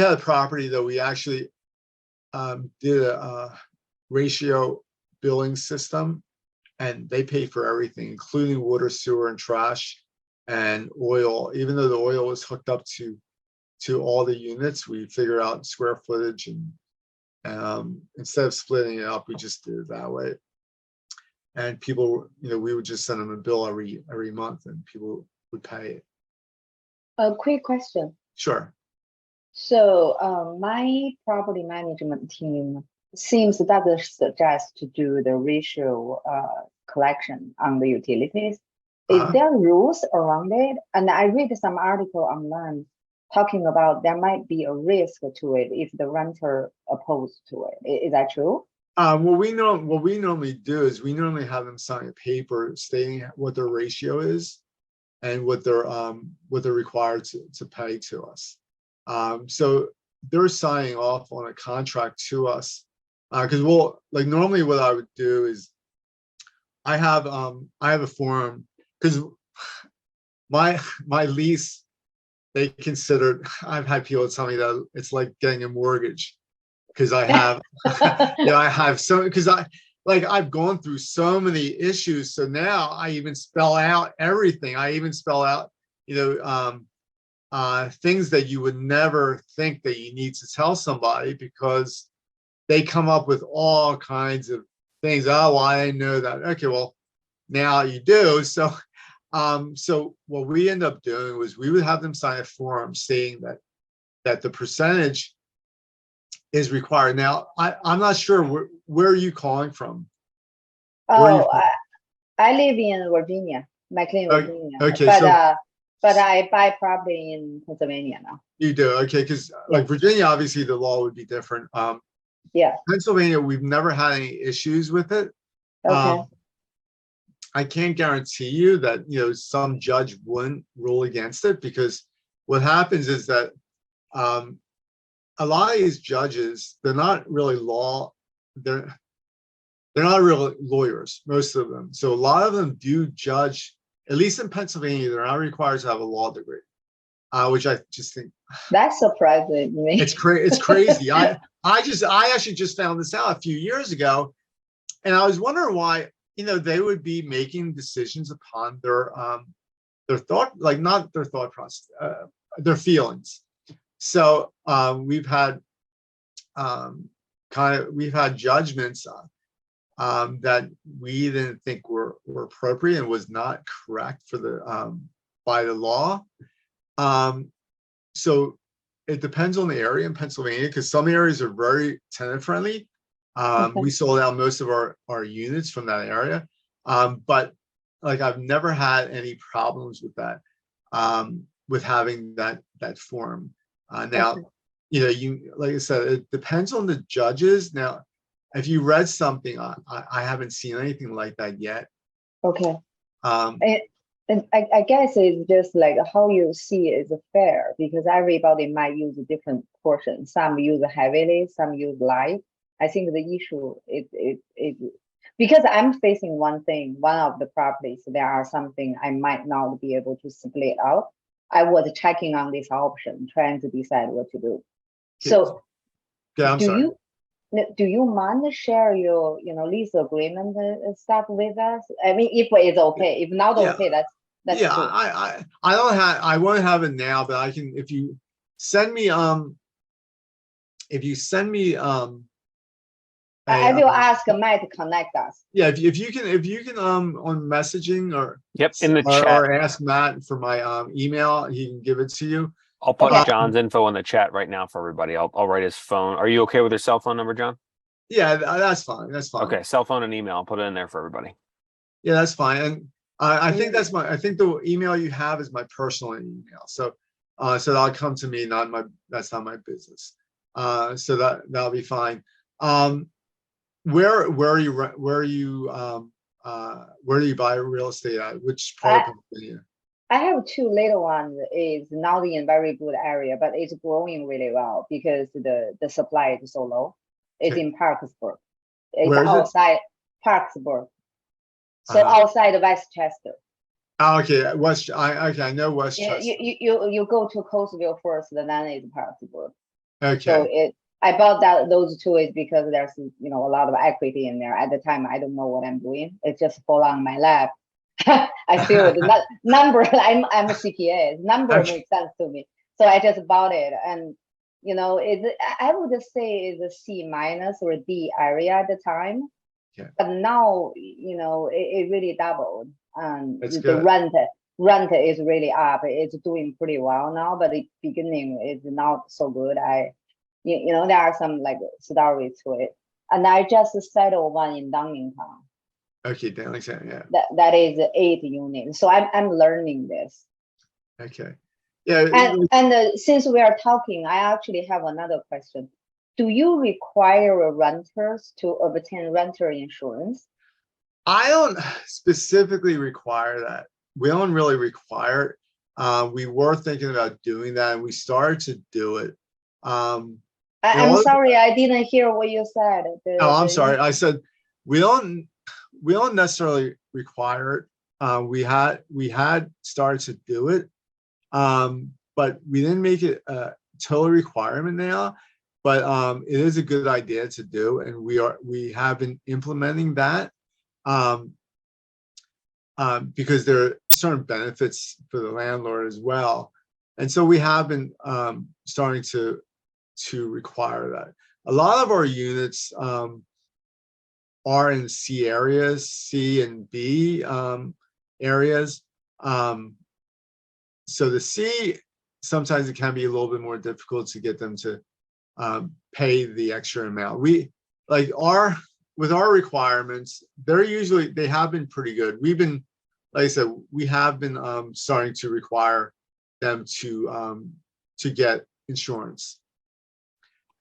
had a property that we actually did a ratio billing system, and they pay for everything, including water, sewer, and trash, and oil. Even though the oil was hooked up to all the units, we figured out square footage, and instead of splitting it up, we just did it that way. And people, we would just send them a bill every month, and people would pay it. A quick question. Sure. So my property management team seems that they suggest to do the ratio collection on the utilities. Is there rules around it? And I read some article online talking about there might be a risk to it if the renter opposed to it. Is that true? What we normally do is we normally have them sign a paper stating what their ratio is and what they're required to pay to us. So they're signing off on a contract to us, because like normally what I would do is I have a form, because my lease, they considered, I've had people tell me that it's like getting a mortgage, because I have I have so, because I've gone through so many issues, so now I even spell out everything. I even spell out things that you would never think that you need to tell somebody, because they come up with all kinds of things. Oh, well, I didn't know that. Okay, well, now you do. So so what we end up doing was we would have them sign a form saying that the percentage is required. Now, I'm not sure where are you calling from? Oh, I live in Virginia, McLean, Virginia. Okay, but I buy property in Pennsylvania now. You do, okay, because like Virginia, obviously the law would be different. Yeah. Pennsylvania, we've never had any issues with it. Okay. I can't guarantee you that some judge wouldn't rule against it, because what happens is that a lot of these judges, they're not really they're not really lawyers, most of them. So a lot of them do judge, at least in Pennsylvania, they're not required to have a law degree, which I just think that's surprising to me. It's crazy. I actually just found this out a few years ago, and I was wondering why they would be making decisions upon their thought, like not their thought process, their feelings. So we've had we've had judgments that we didn't think were appropriate and was not correct for the by the law. So it depends on the area in Pennsylvania, because some areas are very tenant friendly. We sold out most of our units from that area, but like I've never had any problems with that, with having that form. Now, you like I said, it depends on the judges. Now, if you read something, I haven't seen anything like that yet. Okay. And I guess it's just like how you see it is fair, because everybody might use a different portion. Some use heavily, some use light. I think the issue is because I'm facing one thing, one of the properties, there are something I might not be able to split out. I was checking on this option, trying to decide what to do. So do you mind to share your lease agreement stuff with us? I mean, if it's okay. If not okay, that's cool. I won't have it now, but I can, if you send me I will ask Matt to connect us. Yeah, if you can on messaging or in the chat, or ask Matt for my email, he can give it to you. I'll put John's info in the chat right now for everybody. I'll write his phone. Are you okay with his cell phone number, John? Yeah, that's fine. That's fine. Okay, cell phone and email. I'll put it in there for everybody. Yeah, that's fine. And I think I think the email you have is my personal email. So so that'll come to me, that's not my business. So that'll be fine. Where do you buy real estate at? Which part of Pennsylvania? I have two little ones. Is not in a very good area, but it's growing really well because the supply is so low. It's in Parkersburg. It's outside Parkersburg. So outside Westchester. Oh, okay, I know Westchester. You go to Coatesville first, and then it's Parkersburg. Okay. So I bought those two is because there's a lot of equity in there. At the time, I don't know what I'm doing. It just fall on my lap. I feel the number. I'm a CPA. Number makes sense to me, so I just bought it. And I would say it's a C- or D area at the time. Yeah. But now it really doubled. And the rent is really up. It's doing pretty well now, but the beginning is not so good. There are some like stories to it. And I just settled one in Downingtown. Okay, Downingtown, yeah. That is 8 units. So I'm learning this. Okay. Yeah. And since we are talking, I actually have another question. do you require renters to obtain renter insurance? I don't specifically require that. We don't really require it. We were thinking about doing that, and we started to do it. I'm sorry, I didn't hear what you said. I'm sorry. I said we don't necessarily require it. We had started to do it, but we didn't make it a total requirement now. But it is a good idea to do, and we have been implementing that. Because there are certain benefits for the landlord as well. And so we have been starting to require that. A lot of our units are in C areas, C and B areas. So the C, sometimes it can be a little bit more difficult to get them to pay the extra amount. With our requirements, they have been pretty good. We've been, like I said, we have been starting to require them to get insurance,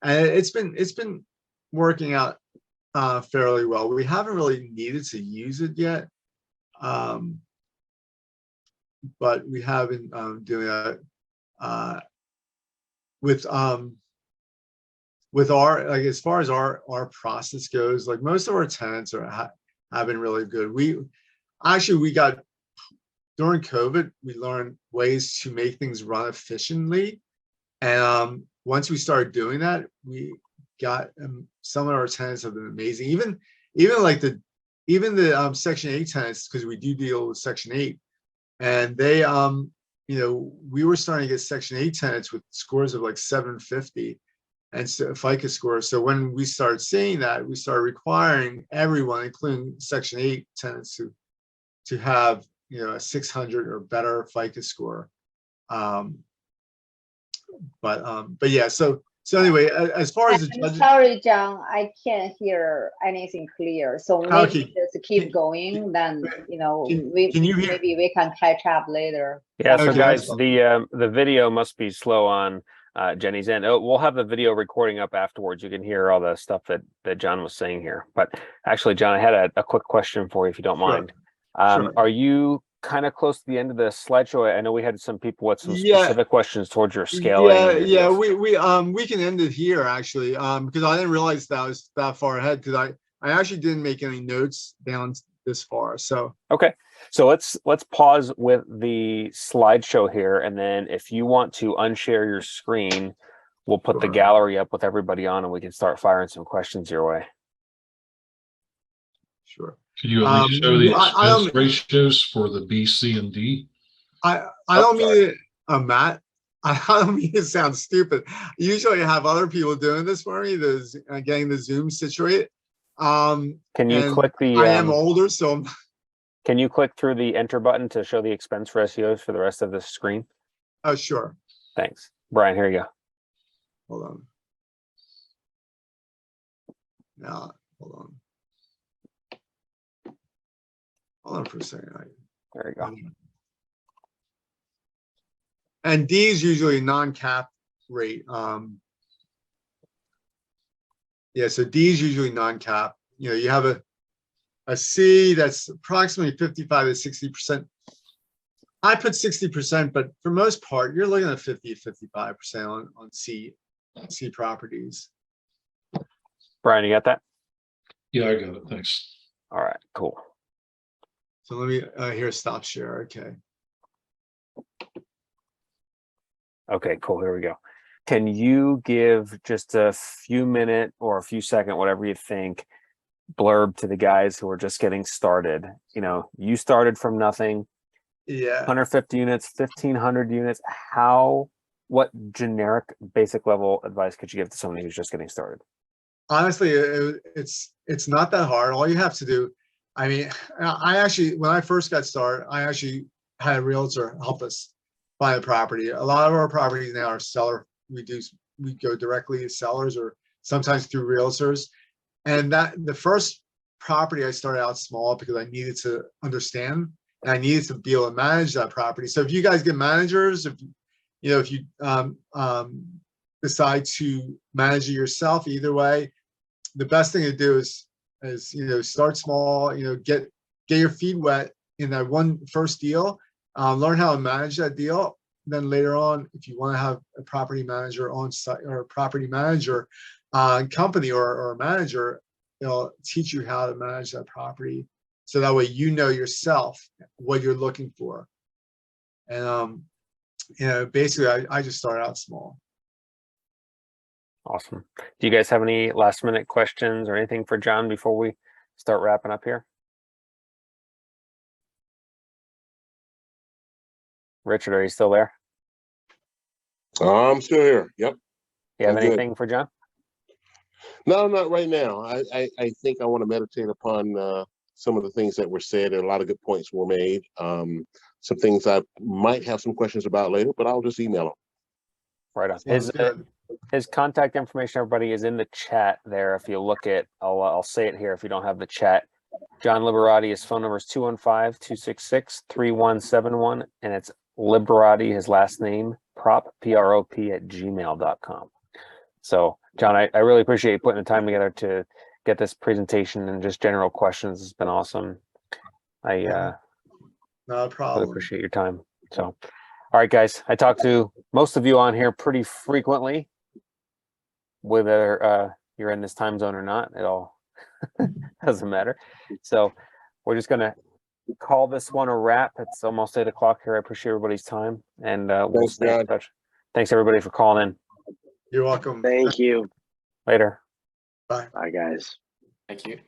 and it's been working out fairly well. We haven't really needed to use it yet, but we have been doing that with our, like, as far as our process goes. Like, most of our tenants have been really good. We got, during COVID, we learned ways to make things run efficiently, and once we started doing that, we got some of our tenants have been amazing. Even the Section 8 tenants, because we do deal with Section 8, and they we were starting to get Section 8 tenants with scores of like 750. And so FICO score. So when we started seeing that, we started requiring everyone, including Section 8 tenants, to have a 600 or better FICO score. But yeah. So anyway, as far as I'm sorry, John, I can't hear anything clear. So maybe just keep going. Then maybe we can catch up later. Yeah. So guys, the video must be slow on Jenny's end. We'll have the video recording up afterwards. You can hear all the stuff that John was saying here. But actually, John, I had a quick question for you, if you don't mind. Sure. Are you kind of close to the end of the slideshow? I know we had some people with some specific questions towards your scaling. Yeah. We can end it here, actually, because I didn't realize that I was that far ahead, because I actually didn't make any notes down this far. So okay. So let's pause with the slideshow here, and then if you want to unshare your screen, we'll put the gallery up with everybody on, and we can start firing some questions your way. Sure. Could you at least show the expense ratios for the B, C, and D? I don't mean it, Matt. I don't mean to sound stupid. Usually I have other people doing this for me. Getting the Zoom situated. Can you click the? I am older, so. Can you click through the enter button to show the expense ratios for the rest of the screen? Oh, sure. Thanks. Brian, here you go. Hold on. Now, hold on. Hold on for a second. There you go. And D is usually non-cap rate. Yeah, so D is usually non-cap. You have a C that's approximately 55 to 60%. I put 60%, but for most part, you're looking at 50 to 55% on C properties. Brian, you got that? Yeah, I got it. Thanks. All right, cool. So let me here, stop share. Okay. Okay, cool. Here we go. Can you give just a few minute or a few second, whatever you think, blurb to the guys who are just getting started? You started from nothing. Yeah. 150 units, 1,500 units. What generic basic level advice could you give to somebody who's just getting started? Honestly, it's not that hard. All you have to do, I mean, when I first got started, I actually had a realtor help us buy a property. A lot of our properties now are seller. We go directly to sellers, or sometimes through realtors. And the first property, I started out small because I needed to understand, and I needed to be able to manage that property. So if you guys get managers, if you decide to manage it yourself, either way, the best thing to do is start small, get your feet wet in that one first deal, learn how to manage that deal. Then later on, if you want to have a property manager on site or a property manager company or a manager, they'll teach you how to manage that property. So that way, yourself what you're looking for. And, basically I just start out small. Awesome. Do you guys have any last minute questions or anything for John before we start wrapping up here? Richard, are you still there? I'm still here. Yep. You have I'm good. anything for John? No, not right now. I think I want to meditate upon some of the things that were said, and a lot of good points were made. Some things I might have some questions about later, but I'll just email them. Right on. Sounds good. His contact information, everybody, is in the chat there. If you look at, I'll say it here if you don't have the chat. John Liberati, his phone number is 215-266-3171, and it's Liberati, his last name, prop, P-R-O-P, @gmail.com. So, John, I really appreciate you putting the time together to get this presentation and just general questions. It's been awesome. Not a problem. Really appreciate your time. So, all right, guys, I talk to most of you on here pretty frequently, whether you're in this time zone or not. It all doesn't matter. So we're just going to call this one a wrap. It's almost 8 o'clock here. I appreciate everybody's time, and we'll stay in touch. Thanks, everybody, for calling in. You're welcome. Thank you. Later. Bye. Bye, guys. Thank you.